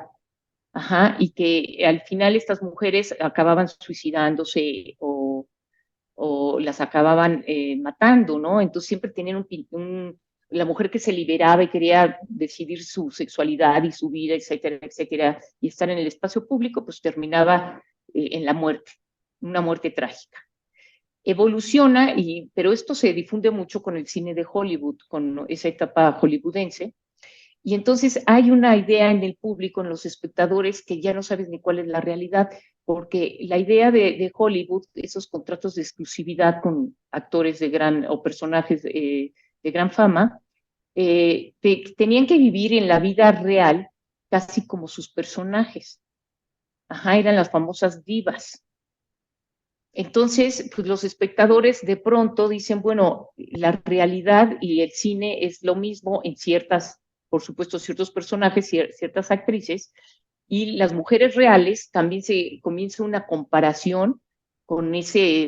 Ajá, y que al final estas mujeres acababan suicidándose o las acababan matando, ¿no? Entonces siempre tenían la mujer que se liberaba y quería decidir su sexualidad y su vida, etcétera, etcétera, y estar en el espacio público, pues terminaba en la muerte, una muerte trágica. Evoluciona, pero esto se difunde mucho con el cine de Hollywood, con esa etapa hollywoodense, y entonces hay una idea en el público, en los espectadores, que ya no sabes ni cuál es la realidad, porque la idea de Hollywood, esos contratos de exclusividad con actores de gran o personajes de gran fama, tenían que vivir en la vida real casi como sus personajes. Ajá, eran las famosas divas. Entonces, pues los espectadores de pronto dicen, bueno, la realidad y el cine es lo mismo en ciertas, por supuesto, ciertos personajes, ciertas actrices, y las mujeres reales también se comienza una comparación con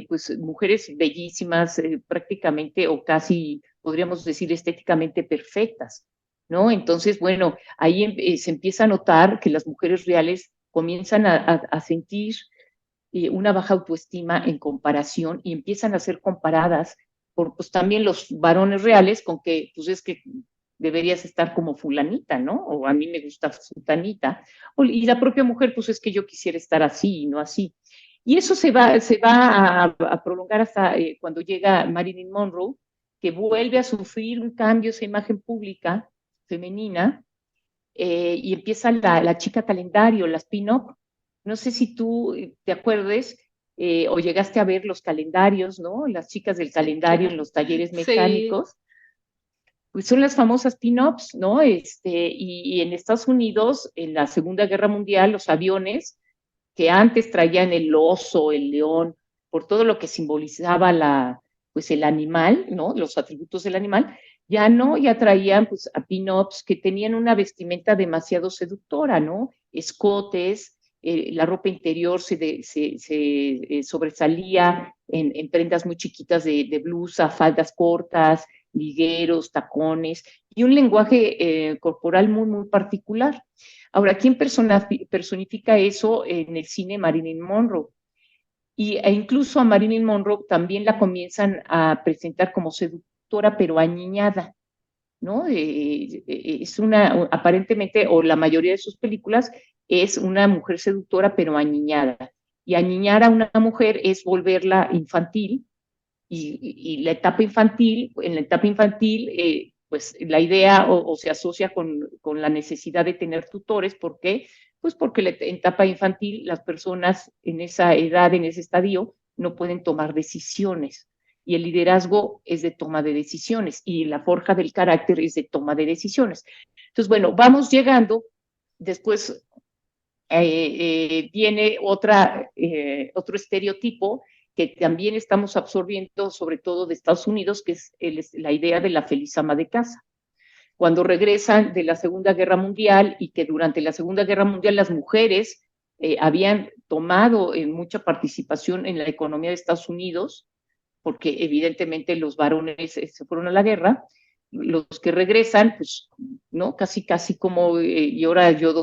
pues, mujeres bellísimas, prácticamente o casi, podríamos decir, estéticamente perfectas, ¿no? Entonces, bueno, ahí se empieza a notar que las mujeres reales comienzan a sentir una baja autoestima en comparación y empiezan a ser comparadas por pues también los varones reales con que pues es que deberías estar como fulanita, ¿no? O a mí me gusta fulanita. Y la propia mujer, pues es que yo quisiera estar así y no así. Y eso se va a prolongar hasta cuando llega Marilyn Monroe, que vuelve a sufrir un cambio esa imagen pública femenina y empieza la chica calendario, las pin-up. No sé si tú te acuerdes o llegaste a ver los calendarios, ¿no? Las chicas del Sí, calendario en claro. los talleres Sí, mecánicos, pues son las famosas pin-ups, ¿no? Y en Estados Unidos, en la Segunda Guerra Mundial, los aviones que antes traían el oso, el león, por todo lo que simbolizaba pues el animal, ¿no? Los atributos del animal, ya no, ya traían pues a pin-ups que tenían una vestimenta demasiado seductora, ¿no? Escotes, la ropa interior se sobresalía en prendas muy chiquitas de blusa, faldas cortas, ligueros, tacones, y un lenguaje corporal muy, muy particular. Ahora, ¿quién personifica eso en el cine? Marilyn Monroe. Incluso a Marilyn Monroe también la comienzan a presentar como seductora, pero añiñada, ¿no? Es aparentemente, o la mayoría de sus películas, es una mujer seductora, pero añiñada. Y añiñar a una mujer es volverla infantil, y en la etapa infantil, pues la idea o se asocia con la necesidad de tener tutores. ¿Por qué? Pues porque en etapa infantil las personas en esa edad, en ese estadio, no pueden tomar decisiones. Y el liderazgo es de toma de decisiones y la forja del carácter es de toma de decisiones. Entonces, bueno, vamos llegando, después viene otro estereotipo que también estamos absorbiendo, sobre todo de Estados Unidos, que es la idea de la feliz ama de casa. Cuando regresan de la Segunda Guerra Mundial y que durante la Segunda Guerra Mundial las mujeres habían tomado mucha participación en la economía de Estados Unidos, porque evidentemente los varones se fueron a la guerra, los que regresan, pues, ¿no? Casi, casi como, y ahora yo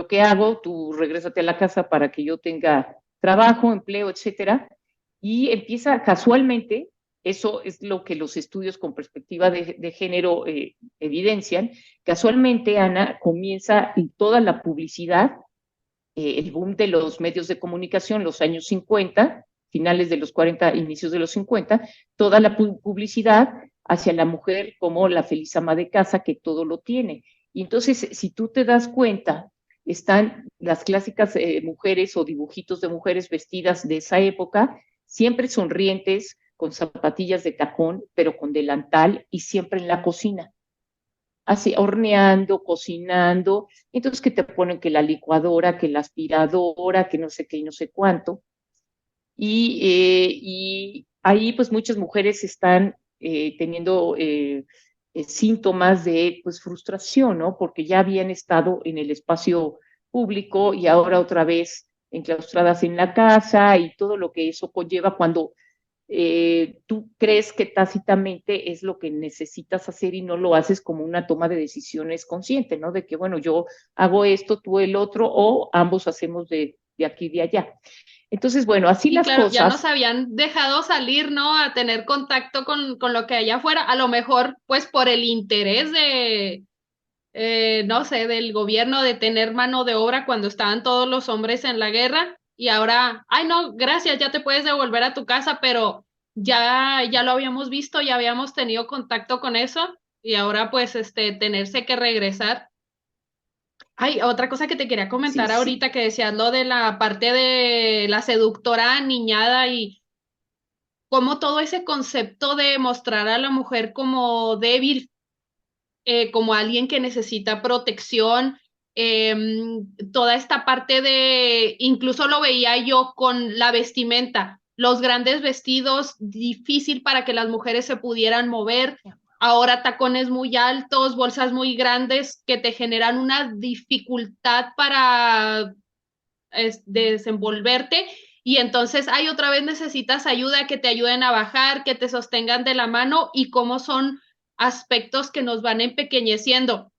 qué hago, tú regrésate a la casa para que yo tenga trabajo, empleo, etcétera. Y empieza casualmente, eso es lo que los estudios con perspectiva de género evidencian, casualmente, Ana, comienza toda la publicidad, el boom de los medios de comunicación, los años 50, finales de los 40, inicios de los 50, toda la publicidad hacia la mujer como la feliz ama de casa que todo lo tiene. Y entonces, si tú te das cuenta, están las clásicas mujeres o dibujitos de mujeres vestidas de esa época, siempre sonrientes, con zapatillas de tacón, pero con delantal y siempre en la cocina así horneando, cocinando, entonces que te ponen que la licuadora, que la aspiradora, que no sé qué y no sé cuánto. Y ahí pues muchas mujeres están teniendo síntomas de pues frustración, ¿no? Porque ya habían estado en el espacio público y ahora otra vez enclaustradas en la casa y todo lo que eso conlleva cuando tú crees que tácitamente es lo que necesitas hacer y no lo haces como una toma de decisiones consciente, ¿no? De que, bueno, yo hago esto, tú el otro, o ambos hacemos de aquí y de allá. Entonces, bueno, así Y las claro, ya nos cosas. habían dejado salir, ¿no? A tener contacto con lo que hay afuera, a lo mejor pues por el interés de, no sé, del gobierno de tener mano de obra cuando estaban todos los hombres en la guerra y ahora, ay no, gracias, ya te puedes devolver a tu casa, pero ya lo habíamos visto, ya habíamos tenido contacto con eso y ahora pues tenerse que regresar. Ay, otra cosa que te quería Sí, comentar sí, ahorita que decías lo de la parte de la seductora niñada y cómo todo ese concepto de mostrar a la mujer como débil, como alguien que necesita protección, eh, toda esta parte de, incluso lo veía yo con la vestimenta, los grandes vestidos, difícil para que las mujeres se pudieran mover, ahora tacones muy altos, bolsas muy grandes que te generan una dificultad para desenvolverte y entonces hay otra vez necesitas ayuda, que te ayuden a bajar, que te sostengan de la mano y cómo son aspectos que nos van empequeñeciendo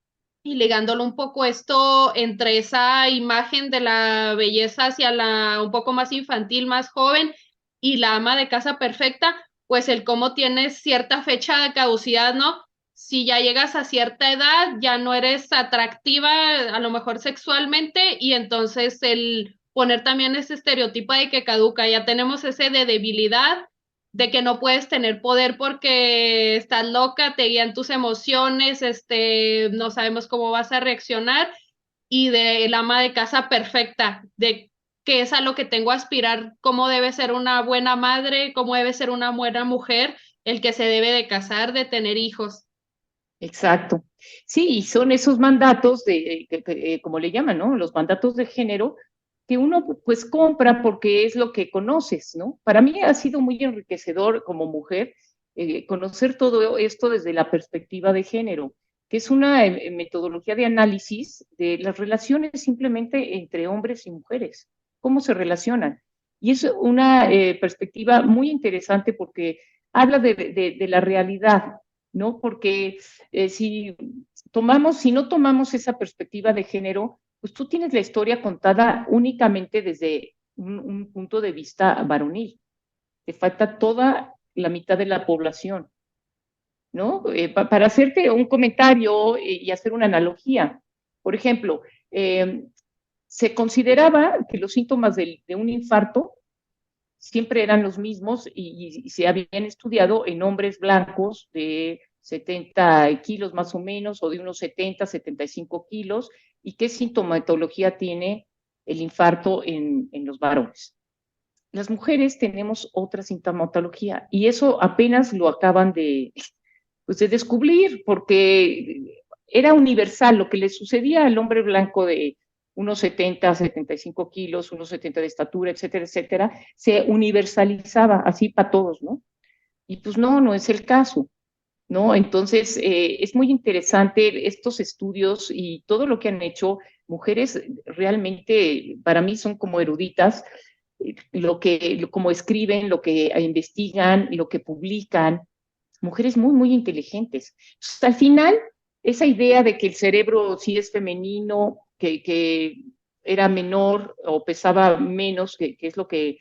y ligándolo un poco esto entre esa imagen de la belleza hacia la un poco más infantil, más joven y la ama de casa perfecta, pues el cómo tienes cierta fecha de caducidad, ¿no? Si ya llegas a cierta edad, ya no eres atractiva, a lo mejor sexualmente, y entonces el poner también ese estereotipo de que caduca, ya tenemos ese de debilidad, de que no puedes tener poder porque estás loca, te guían tus emociones, no sabemos cómo vas a reaccionar, y de la ama de casa perfecta, de que es a lo que tengo a aspirar, cómo debe ser una buena madre, cómo debe ser una buena mujer, el que se debe de casar, de tener hijos. exacto. Sí, y son esos mandatos como le llaman, ¿no? Los mandatos de género que uno pues compra porque es lo que conoces, ¿no? Para mí ha sido muy enriquecedor como mujer conocer todo esto desde la perspectiva de género, que es una metodología de análisis de las relaciones simplemente entre hombres y mujeres, cómo se relacionan. Y es una perspectiva muy interesante porque habla de la realidad, ¿no? Porque si no tomamos esa perspectiva de género, pues tú tienes la historia contada únicamente desde un punto de vista varonil. Te falta toda la mitad de la población, ¿no? Para hacerte un comentario y hacer una analogía. Por ejemplo, se consideraba que los síntomas de un infarto siempre eran los mismos y se habían estudiado en hombres blancos de 70 kilos más o menos, o de unos 70, 75 kilos, y qué sintomatología tiene el infarto en los varones. Las mujeres tenemos otra sintomatología y eso apenas lo acaban pues, de descubrir porque era universal lo que le sucedía al hombre blanco de unos 70, 75 kilos, unos 70 de estatura, etcétera, etcétera, se universalizaba así para todos, ¿no? Y pues no, no es el caso, ¿no? Entonces, es muy interesante estos estudios y todo lo que han hecho mujeres realmente, para mí son como eruditas, como escriben, lo que investigan, lo que publican, mujeres muy, muy inteligentes. Entonces, al final, esa idea de que el cerebro sí es femenino, que era menor o pesaba menos, que es lo que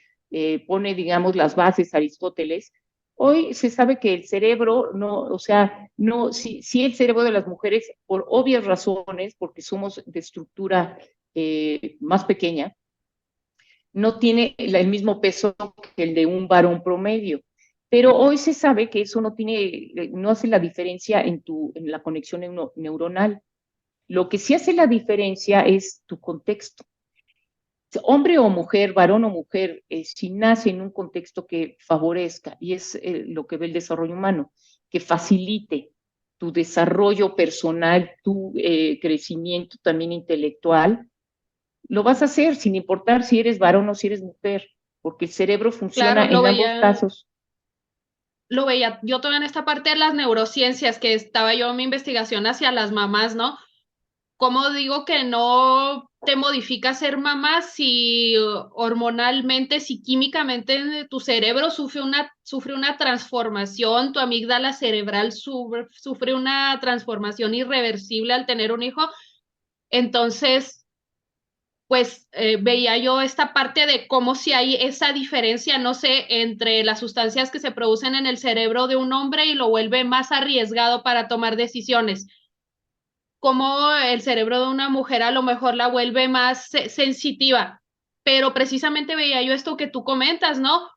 pone, digamos, las bases Aristóteles, hoy se sabe que el cerebro no, o sea, no, sí el cerebro de las mujeres, por obvias razones, porque somos de estructura más pequeña, no tiene el mismo peso que el de un varón promedio. Pero hoy se sabe que eso no hace la diferencia en la conexión neuronal. Lo que sí hace la diferencia es tu contexto. Hombre o mujer, varón o mujer, si nace en un contexto que favorezca, y es lo que ve el desarrollo humano, que facilite tu desarrollo personal, tu crecimiento también intelectual, lo vas a hacer sin importar si eres varón o si eres mujer, porque el cerebro Claro, funciona en ambos casos. lo veía yo toda en esta parte de las neurociencias, que estaba yo en mi investigación hacia las mamás, ¿no? ¿Cómo digo que no te modifica ser mamá si hormonalmente, si químicamente tu cerebro sufre una transformación, tu amígdala cerebral sufre una transformación irreversible al tener un hijo? Entonces, pues veía yo esta parte de cómo si hay esa diferencia, no sé, entre las sustancias que se producen en el cerebro de un hombre y lo vuelve más arriesgado para tomar decisiones, como el cerebro de una mujer a lo mejor la vuelve más sensitiva. Pero precisamente veía yo esto que tú comentas, ¿no?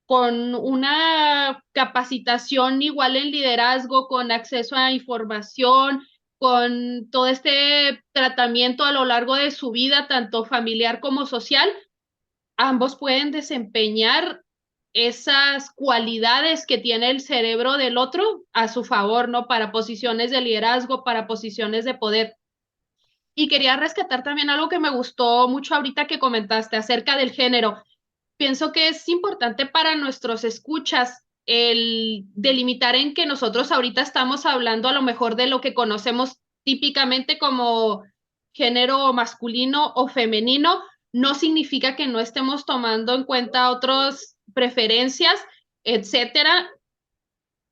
Con una capacitación igual en liderazgo, con acceso a información, con todo este tratamiento a lo largo de su vida, tanto familiar como social, ambos pueden desempeñar esas cualidades que tiene el cerebro del otro a su favor, ¿no? Para posiciones de liderazgo, para posiciones de poder. Y quería rescatar también algo que me gustó mucho ahorita que comentaste acerca del género. Pienso que es importante para nuestros escuchas el delimitar en que nosotros ahorita estamos hablando a lo mejor de lo que conocemos típicamente como género masculino o femenino, no significa que no estemos tomando en cuenta otras preferencias, etcétera.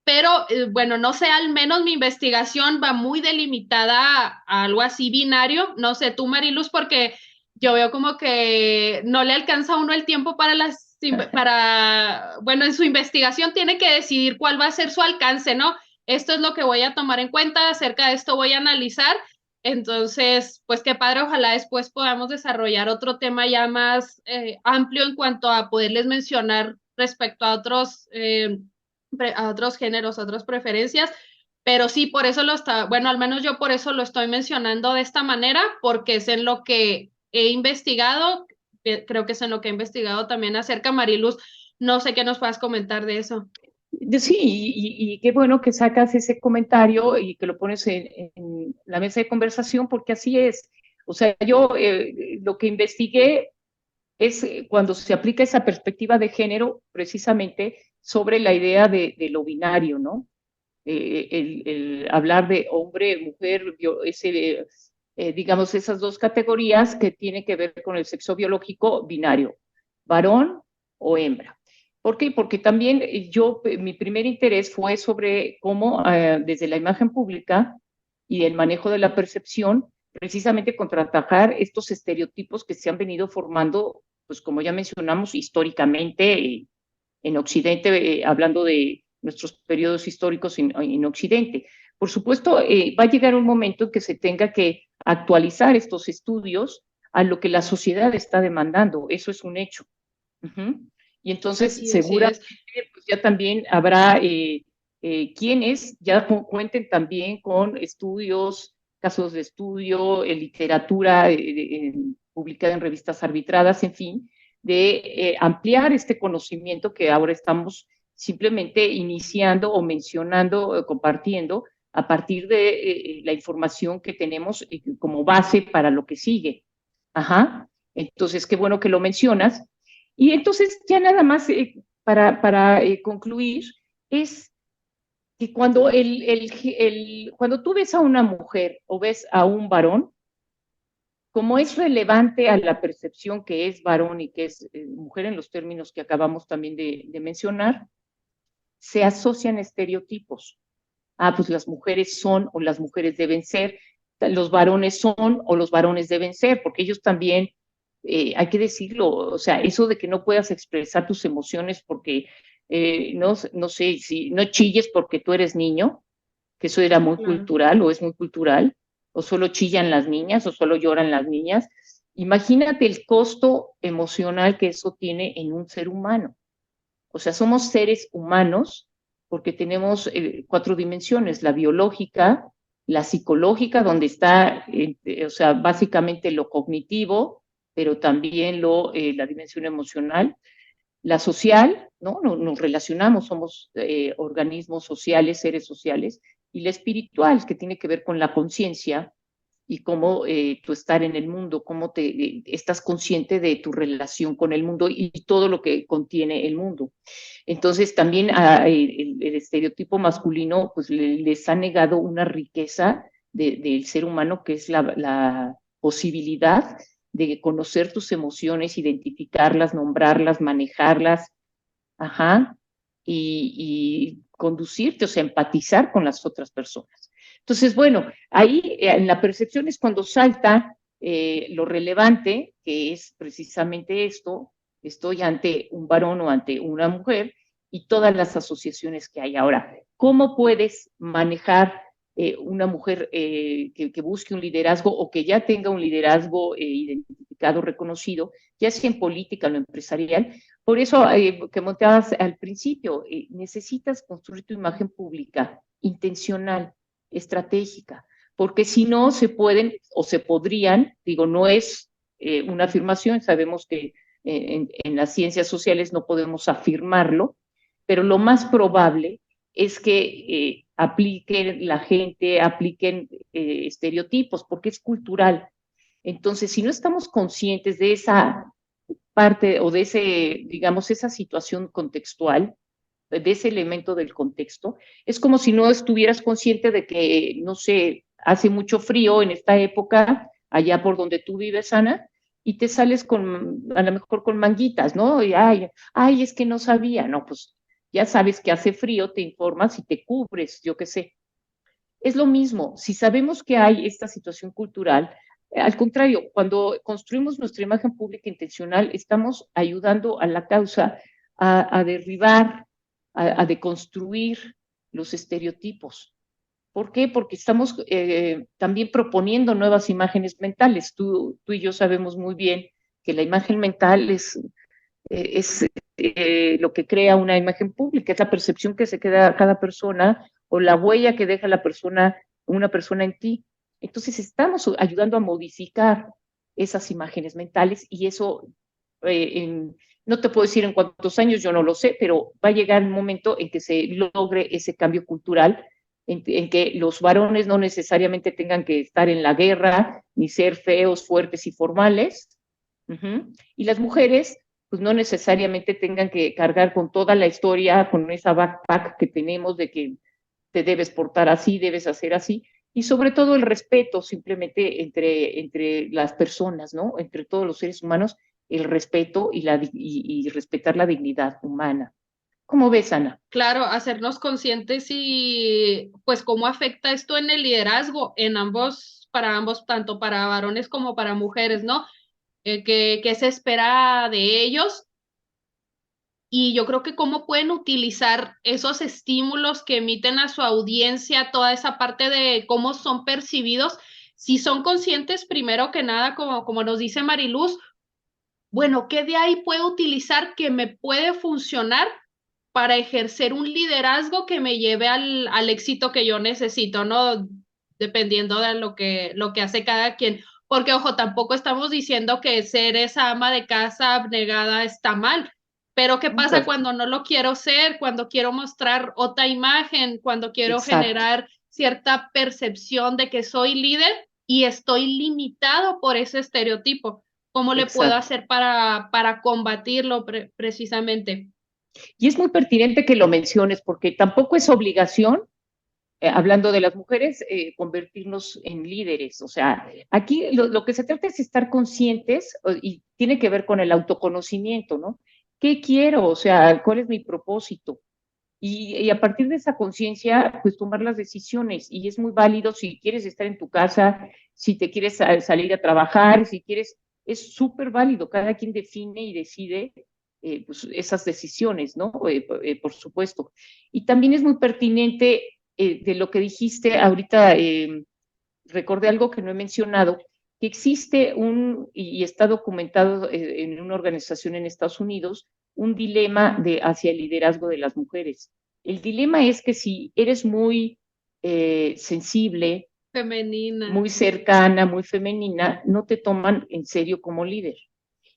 Pero bueno, no sé, al menos mi investigación va muy delimitada a algo así binario. No sé, tú, Mariluz, porque yo veo como que no le alcanza a uno el tiempo bueno, en su investigación tiene que decidir cuál va a ser su alcance, ¿no? Esto es lo que voy a tomar en cuenta, acerca de esto voy a analizar. Entonces, pues qué padre, ojalá después podamos desarrollar otro tema ya más amplio en cuanto a poderles mencionar respecto a otros géneros, a otras preferencias, pero sí, por eso bueno, al menos yo por eso lo estoy mencionando de esta manera, porque es en lo que he investigado, creo que es en lo que he investigado también acerca, Mariluz, no sé qué nos puedas comentar de eso. Sí, y qué bueno que sacas ese comentario y que lo pones en la mesa de conversación, porque así es. O sea, yo lo que investigué es cuando se aplica esa perspectiva de género, precisamente sobre la idea de lo binario, ¿no? El hablar de hombre, mujer, digamos, esas dos categorías que tienen que ver con el sexo biológico binario, varón o hembra. ¿Por qué? Porque también mi primer interés fue sobre cómo desde la imagen pública y el manejo de la percepción, precisamente contraatacar estos estereotipos que se han venido formando, pues como ya mencionamos, históricamente en Occidente, hablando de nuestros periodos históricos en Occidente. Por supuesto, va a llegar un momento en que se tenga que actualizar estos estudios a lo que la sociedad está demandando. Eso es un hecho. Y entonces, Así seguramente, es. pues ya también habrá quienes ya cuenten también con estudios, casos de estudio, literatura publicada en revistas arbitradas, en fin, de ampliar este conocimiento que ahora estamos simplemente iniciando o mencionando, compartiendo a partir de la información que tenemos como base para lo que sigue. Ajá. Entonces, qué bueno que lo mencionas. Y entonces, ya nada más para concluir, es que cuando tú ves a una mujer o ves a un varón, como es relevante a la percepción que es varón y que es mujer en los términos que acabamos también de mencionar, se asocian estereotipos. Ah, pues las mujeres son o las mujeres deben ser, los varones son o los varones deben ser, porque ellos también, hay que decirlo, o sea, eso de que no puedas expresar tus emociones porque, no sé, si no chilles porque tú eres niño, que eso era muy Claro. cultural o es muy cultural, o solo chillan las niñas o solo lloran las niñas. Imagínate el costo emocional que eso tiene en un ser humano. O sea, somos seres humanos porque tenemos cuatro dimensiones, la biológica, la psicológica, donde está, o sea, básicamente lo cognitivo, pero también la dimensión emocional, la social, ¿no? Nos relacionamos, somos organismos sociales, seres sociales, y la espiritual, que tiene que ver con la conciencia y cómo tu estar en el mundo, cómo estás consciente de tu relación con el mundo y todo lo que contiene el mundo. Entonces también el estereotipo masculino pues les ha negado una riqueza del ser humano, que es la posibilidad de conocer tus emociones, identificarlas, nombrarlas, manejarlas, ajá, y conducirte, o sea, empatizar con las otras personas. Entonces, bueno, ahí en la percepción es cuando salta lo relevante, que es precisamente esto: estoy ante un varón o ante una mujer, y todas las asociaciones que hay ahora. ¿Cómo puedes manejar una mujer que busque un liderazgo o que ya tenga un liderazgo identificado, reconocido, ya sea en política o en empresarial? Por eso, que montabas al principio, necesitas construir tu imagen pública intencional, estratégica, porque si no se pueden o se podrían, digo, no es una afirmación, sabemos que en las ciencias sociales no podemos afirmarlo, pero lo más probable es que apliquen la gente, apliquen estereotipos, porque es cultural. Entonces, si no estamos conscientes de esa parte o de ese, digamos, esa situación contextual, de ese elemento del contexto, es como si no estuvieras consciente de que, no sé, hace mucho frío en esta época, allá por donde tú vives, Ana, y te sales con, a lo mejor con manguitas, ¿no? Y ay, es que no sabía, no, pues ya sabes que hace frío, te informas y te cubres, yo qué sé. Es lo mismo, si sabemos que hay esta situación cultural, al contrario, cuando construimos nuestra imagen pública intencional, estamos ayudando a la causa a derribar, a deconstruir los estereotipos. ¿Por qué? Porque estamos también proponiendo nuevas imágenes mentales. Tú y yo sabemos muy bien que la imagen mental es lo que crea una imagen pública, es la percepción que se queda cada persona o la huella que deja la persona, una persona en ti. Entonces estamos ayudando a modificar esas imágenes mentales y eso, no te puedo decir en cuántos años, yo no lo sé, pero va a llegar un momento en que se logre ese cambio cultural, en que los varones no necesariamente tengan que estar en la guerra, ni ser feos, fuertes y formales, y las mujeres pues no necesariamente tengan que cargar con toda la historia, con esa backpack que tenemos de que te debes portar así, debes hacer así, y sobre todo el respeto simplemente entre las personas, ¿no? Entre todos los seres humanos, el respeto y respetar la dignidad humana. ¿Cómo ves, Ana? Claro, hacernos conscientes y pues cómo afecta esto en el liderazgo en ambos, para ambos, tanto para varones como para mujeres, ¿no? ¿Qué se espera de ellos? Y yo creo que cómo pueden utilizar esos estímulos que emiten a su audiencia, toda esa parte de cómo son percibidos, si son conscientes primero que nada, como nos dice Mariluz, bueno, ¿qué de ahí puedo utilizar que me puede funcionar para ejercer un liderazgo que me lleve al éxito que yo necesito, ¿no? Dependiendo de lo que hace cada quien. Porque, ojo, tampoco estamos diciendo que ser esa ama de casa abnegada está mal. Pero ¿qué pasa cuando no lo quiero ser? Cuando quiero mostrar otra imagen, cuando quiero Exacto, generar cierta percepción de que soy líder y estoy limitado por ese estereotipo. ¿Cómo le puedo exacto. hacer para combatirlo precisamente? Y es muy pertinente que lo menciones porque tampoco es obligación, hablando de las mujeres, convertirnos en líderes. O sea, aquí lo que se trata es estar conscientes y tiene que ver con el autoconocimiento, ¿no? ¿Qué quiero? O sea, ¿cuál es mi propósito? Y a partir de esa conciencia, pues tomar las decisiones. Y es muy válido si quieres estar en tu casa, si te quieres salir a trabajar, si quieres, es súper válido. Cada quien define y decide pues esas decisiones, ¿no? Por supuesto. Y también es muy pertinente de lo que dijiste ahorita, recordé algo que no he mencionado, que existe y está documentado en una organización en Estados Unidos, un dilema hacia el liderazgo de las mujeres. El dilema es que si eres muy sensible, Femenina. muy cercana, muy femenina, no te toman en serio como líder.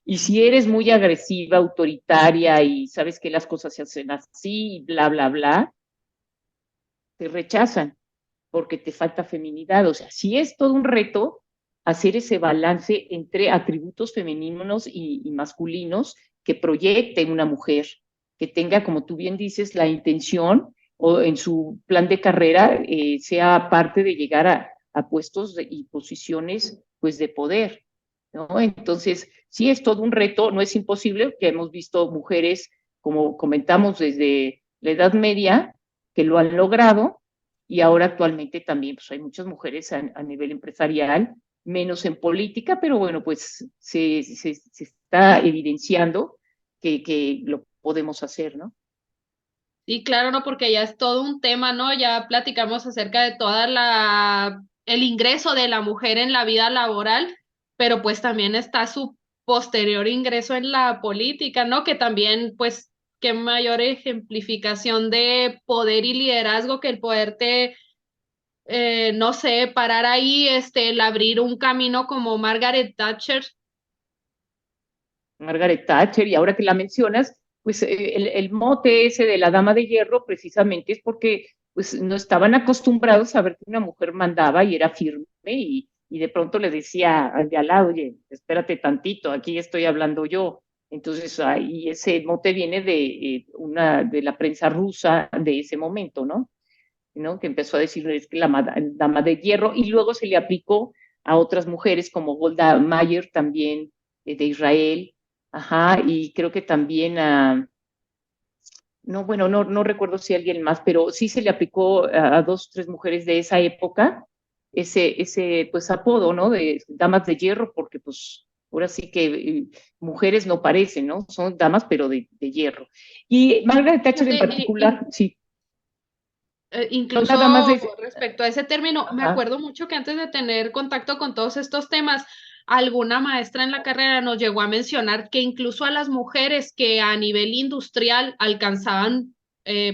Y si eres muy agresiva, autoritaria y sabes que las cosas se hacen así, bla, bla, bla, te rechazan porque te falta feminidad. O sea, sí es todo un reto hacer ese balance entre atributos femeninos y masculinos que proyecte una mujer, que tenga, como tú bien dices, la intención o en su plan de carrera sea parte de llegar a puestos y posiciones pues de poder, ¿no? Entonces, sí es todo un reto, no es imposible, que hemos visto mujeres, como comentamos, desde la Edad Media, que lo han logrado, y ahora actualmente también pues, hay muchas mujeres a nivel empresarial, menos en política, pero bueno, pues se está evidenciando que lo podemos hacer, ¿no? Sí, claro, no, porque ya es todo un tema, ¿no? Ya platicamos acerca de el ingreso de la mujer en la vida laboral, pero pues también está su posterior ingreso en la política, ¿no? Que también, pues, qué mayor ejemplificación de poder y liderazgo que el poderte, no sé, parar ahí, el abrir un camino como Margaret Thatcher. Margaret Thatcher, y ahora que la mencionas, pues el mote ese de la dama de hierro precisamente es porque pues no estaban acostumbrados a ver que una mujer mandaba y era firme y de pronto le decía al de al lado, oye, espérate tantito, aquí estoy hablando yo. Entonces, ahí ese mote viene de la prensa rusa de ese momento, ¿no? ¿No? Que empezó a decir es que la dama de hierro y luego se le aplicó a otras mujeres como Golda Meir también de Israel, ajá, y creo que también a, no, bueno, no recuerdo si alguien más, pero sí se le aplicó a dos, tres mujeres de esa época ese pues apodo, ¿no? De damas de hierro, porque pues ahora sí que mujeres no parecen, ¿no? Son damas, pero de hierro. Y Margaret Thatcher en Fíjate, particular, sí, no incluso nada más de, respecto a ese término, me ajá, acuerdo mucho que antes de tener contacto con todos estos temas, alguna maestra en la carrera nos llegó a mencionar que incluso a las mujeres que a nivel industrial alcanzaban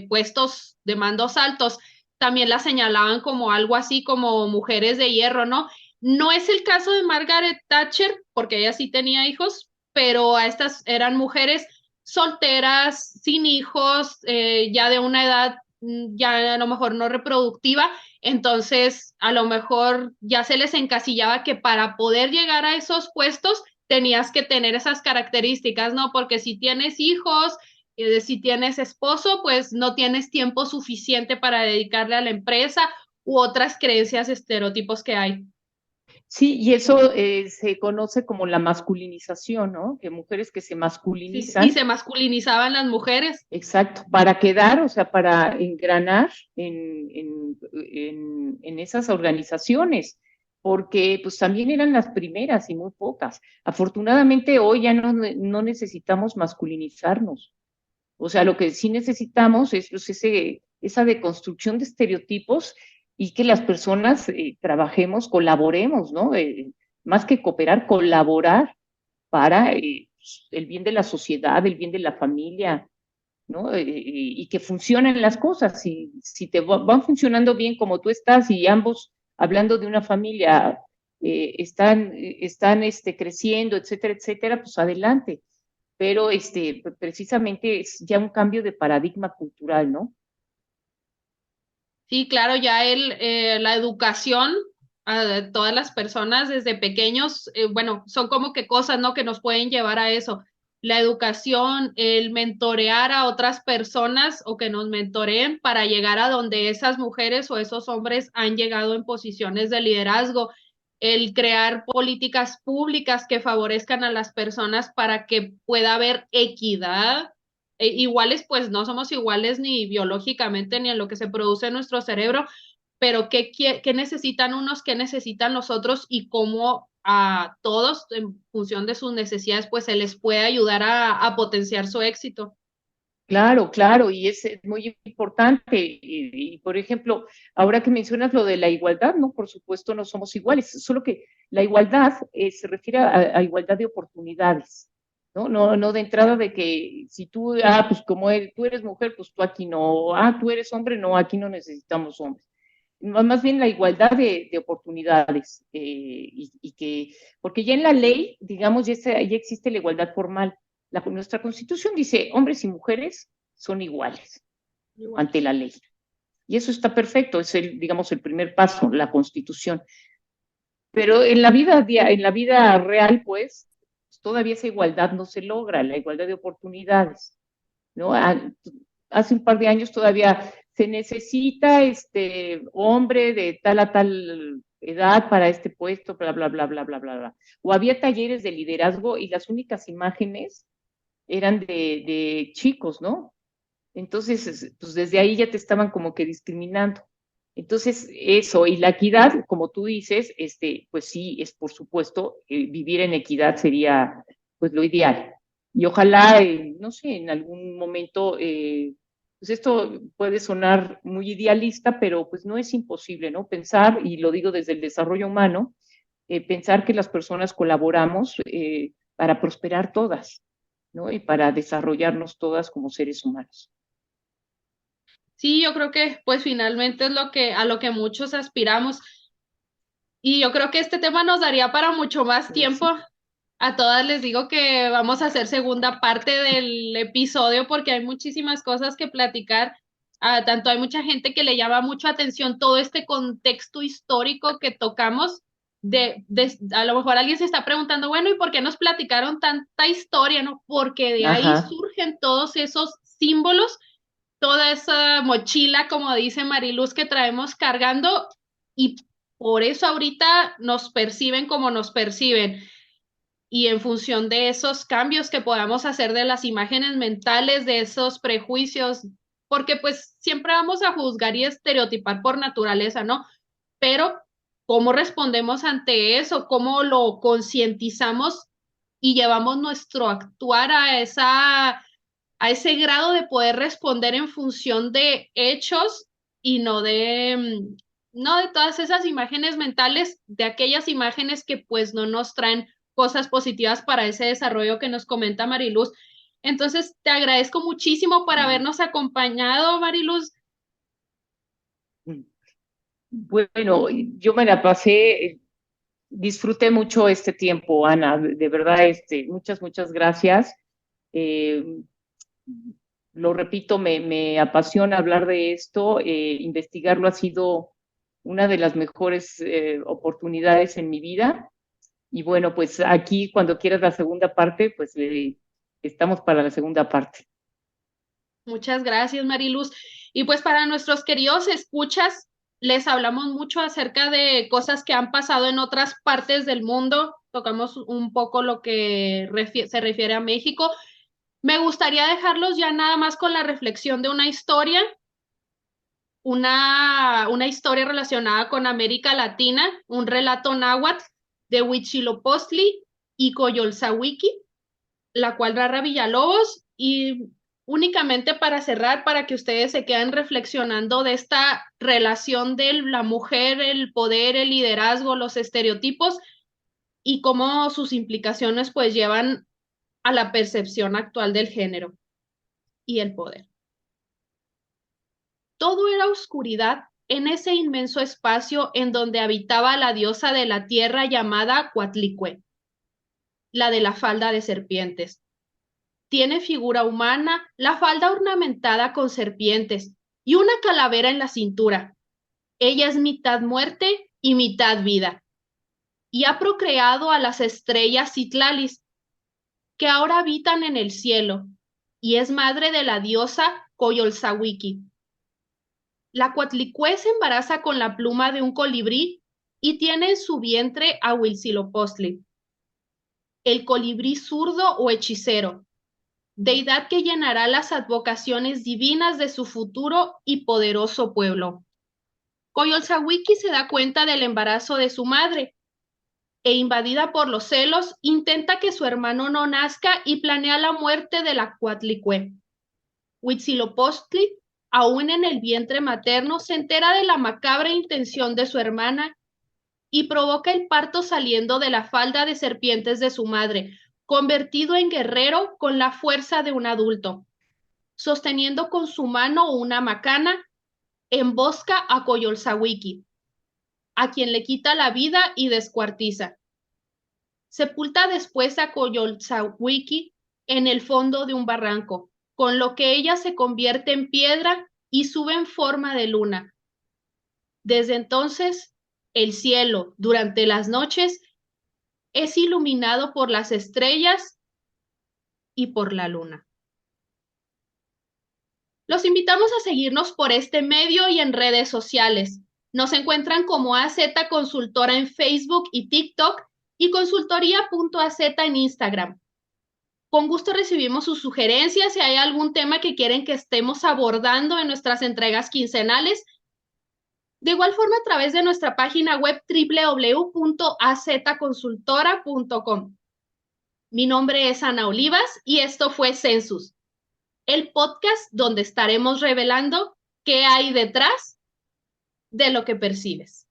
puestos de mandos altos, también las señalaban como algo así como mujeres de hierro, ¿no? No es el caso de Margaret Thatcher, porque ella sí tenía hijos, pero a estas eran mujeres solteras, sin hijos, ya de una edad ya a lo mejor no reproductiva, entonces a lo mejor ya se les encasillaba que para poder llegar a esos puestos tenías que tener esas características, ¿no? Porque si tienes hijos, si tienes esposo, pues no tienes tiempo suficiente para dedicarle a la empresa u otras creencias, estereotipos que hay. sí, y eso se conoce como la masculinización, ¿no? Que mujeres que se Sí, y masculinizan, se masculinizaban las mujeres. exacto, para quedar, o sea, para engranar en esas organizaciones, porque pues también eran las primeras y muy pocas. Afortunadamente hoy ya no necesitamos masculinizarnos. O sea, lo que sí necesitamos es pues, esa deconstrucción de estereotipos y que las personas trabajemos, colaboremos, ¿no? Más que cooperar, colaborar para el bien de la sociedad, el bien de la familia, ¿no? Y que funcionen las cosas. Si te van funcionando bien como tú estás y ambos, hablando de una familia, están creciendo, etcétera, etcétera, pues adelante. Pero precisamente es ya un cambio de paradigma cultural, ¿no? Sí, claro, ya la educación a todas las personas desde pequeños, bueno, son como que cosas, ¿no? Que nos pueden llevar a eso. La educación, el mentorear a otras personas o que nos mentoreen para llegar a donde esas mujeres o esos hombres han llegado en posiciones de liderazgo, el crear políticas públicas que favorezcan a las personas para que pueda haber equidad iguales, pues no somos iguales ni biológicamente ni en lo que se produce en nuestro cerebro, pero qué necesitan unos, qué necesitan los otros y cómo a todos, en función de sus necesidades, pues se les puede ayudar a potenciar su éxito. Claro, claro, y es muy importante. Por ejemplo, ahora que mencionas lo de la igualdad, no, por supuesto no somos iguales, solo que la igualdad se refiere a igualdad de oportunidades, ¿no? No de entrada de que si tú, pues como tú eres mujer, pues tú aquí no, tú eres hombre, no, aquí no necesitamos hombres. Más bien la igualdad de oportunidades, porque ya en la ley, digamos, ya existe la igualdad formal. Nuestra Constitución dice, hombres y mujeres son iguales ante Iguales. la ley. Y eso está perfecto, es digamos, el primer paso, la Constitución. Pero en la vida real, pues, todavía esa igualdad no se logra, la igualdad de oportunidades, ¿no? Hace un par de años todavía se necesita hombre de tal a tal edad para este puesto, bla, bla, bla, bla, bla, bla, bla. O había talleres de liderazgo y las únicas imágenes eran de chicos, ¿no? Entonces, pues desde ahí ya te estaban como que discriminando. Entonces, eso, y la equidad, como tú dices, pues sí, es por supuesto, vivir en equidad sería pues lo ideal. Y ojalá, no sé, en algún momento, pues esto puede sonar muy idealista, pero pues no es imposible, ¿no? Pensar, y lo digo desde el desarrollo humano, pensar que las personas colaboramos para prosperar todas, ¿no? Y para desarrollarnos todas como seres humanos. Sí, yo creo que pues finalmente es a lo que muchos aspiramos. Y yo creo que este tema nos daría para mucho más tiempo. Sí. A todas les digo que vamos a hacer segunda parte del episodio porque hay muchísimas cosas que platicar. Tanto hay mucha gente que le llama mucho atención todo este contexto histórico que tocamos. A lo mejor alguien se está preguntando, bueno, ¿y por qué nos platicaron tanta historia, no? Porque de ahí Ajá. surgen todos esos símbolos, toda esa mochila, como dice Mariluz, que traemos cargando, y por eso ahorita nos perciben como nos perciben. Y en función de esos cambios que podamos hacer de las imágenes mentales, de esos prejuicios, porque pues siempre vamos a juzgar y estereotipar por naturaleza, ¿no? Pero ¿cómo respondemos ante eso? ¿Cómo lo concientizamos y llevamos nuestro actuar a ese grado de poder responder en función de hechos y no de todas esas imágenes mentales, de aquellas imágenes que pues no nos traen cosas positivas para ese desarrollo que nos comenta Mariluz? Entonces, te agradezco muchísimo por habernos acompañado, Mariluz. Bueno, yo me la pasé, disfruté mucho este tiempo, Ana, de verdad, muchas, muchas gracias. Eh, lo repito, me apasiona hablar de esto, investigarlo ha sido una de las mejores oportunidades en mi vida. Y bueno, pues aquí cuando quieras la segunda parte, pues estamos para la segunda parte. Muchas gracias, Mariluz. Y pues para nuestros queridos escuchas, les hablamos mucho acerca de cosas que han pasado en otras partes del mundo. Tocamos un poco lo que se refiere a México. Me gustaría dejarlos ya nada más con la reflexión de una historia, una historia relacionada con América Latina, un relato náhuatl de Huitzilopochtli y Coyolxauhqui, la cual narra Villalobos. Y únicamente para cerrar, para que ustedes se queden reflexionando de esta relación de la mujer, el poder, el liderazgo, los estereotipos y cómo sus implicaciones pues llevan a la percepción actual del género y el poder. Todo era oscuridad en ese inmenso espacio en donde habitaba la diosa de la tierra llamada Coatlicue, la de la falda de serpientes. Tiene figura humana, la falda ornamentada con serpientes y una calavera en la cintura. Ella es mitad muerte y mitad vida, y ha procreado a las estrellas Citlalis, que ahora habitan en el cielo, y es madre de la diosa Coyolxauhqui. La Coatlicue se embaraza con la pluma de un colibrí y tiene en su vientre a Huitzilopochtli, el colibrí zurdo o hechicero, deidad que llenará las advocaciones divinas de su futuro y poderoso pueblo. Coyolxauhqui se da cuenta del embarazo de su madre e, invadida por los celos, intenta que su hermano no nazca y planea la muerte de la Coatlicue. Huitzilopochtli, aún en el vientre materno, se entera de la macabra intención de su hermana y provoca el parto saliendo de la falda de serpientes de su madre, convertido en guerrero con la fuerza de un adulto. Sosteniendo con su mano una macana, embosca a Coyolxauhqui, a quien le quita la vida y descuartiza. Sepulta después a Coyolxauhqui en el fondo de un barranco, con lo que ella se convierte en piedra y sube en forma de luna. Desde entonces, el cielo, durante las noches, es iluminado por las estrellas y por la luna. Los invitamos a seguirnos por este medio y en redes sociales. Nos encuentran como AZ Consultora en Facebook y TikTok y consultoría.az en Instagram. Con gusto recibimos sus sugerencias. Si hay algún tema que quieren que estemos abordando en nuestras entregas quincenales, de igual forma a través de nuestra página web www.azconsultora.com. Mi nombre es Ana Olivas y esto fue Census, el podcast donde estaremos revelando qué hay detrás de lo que percibes.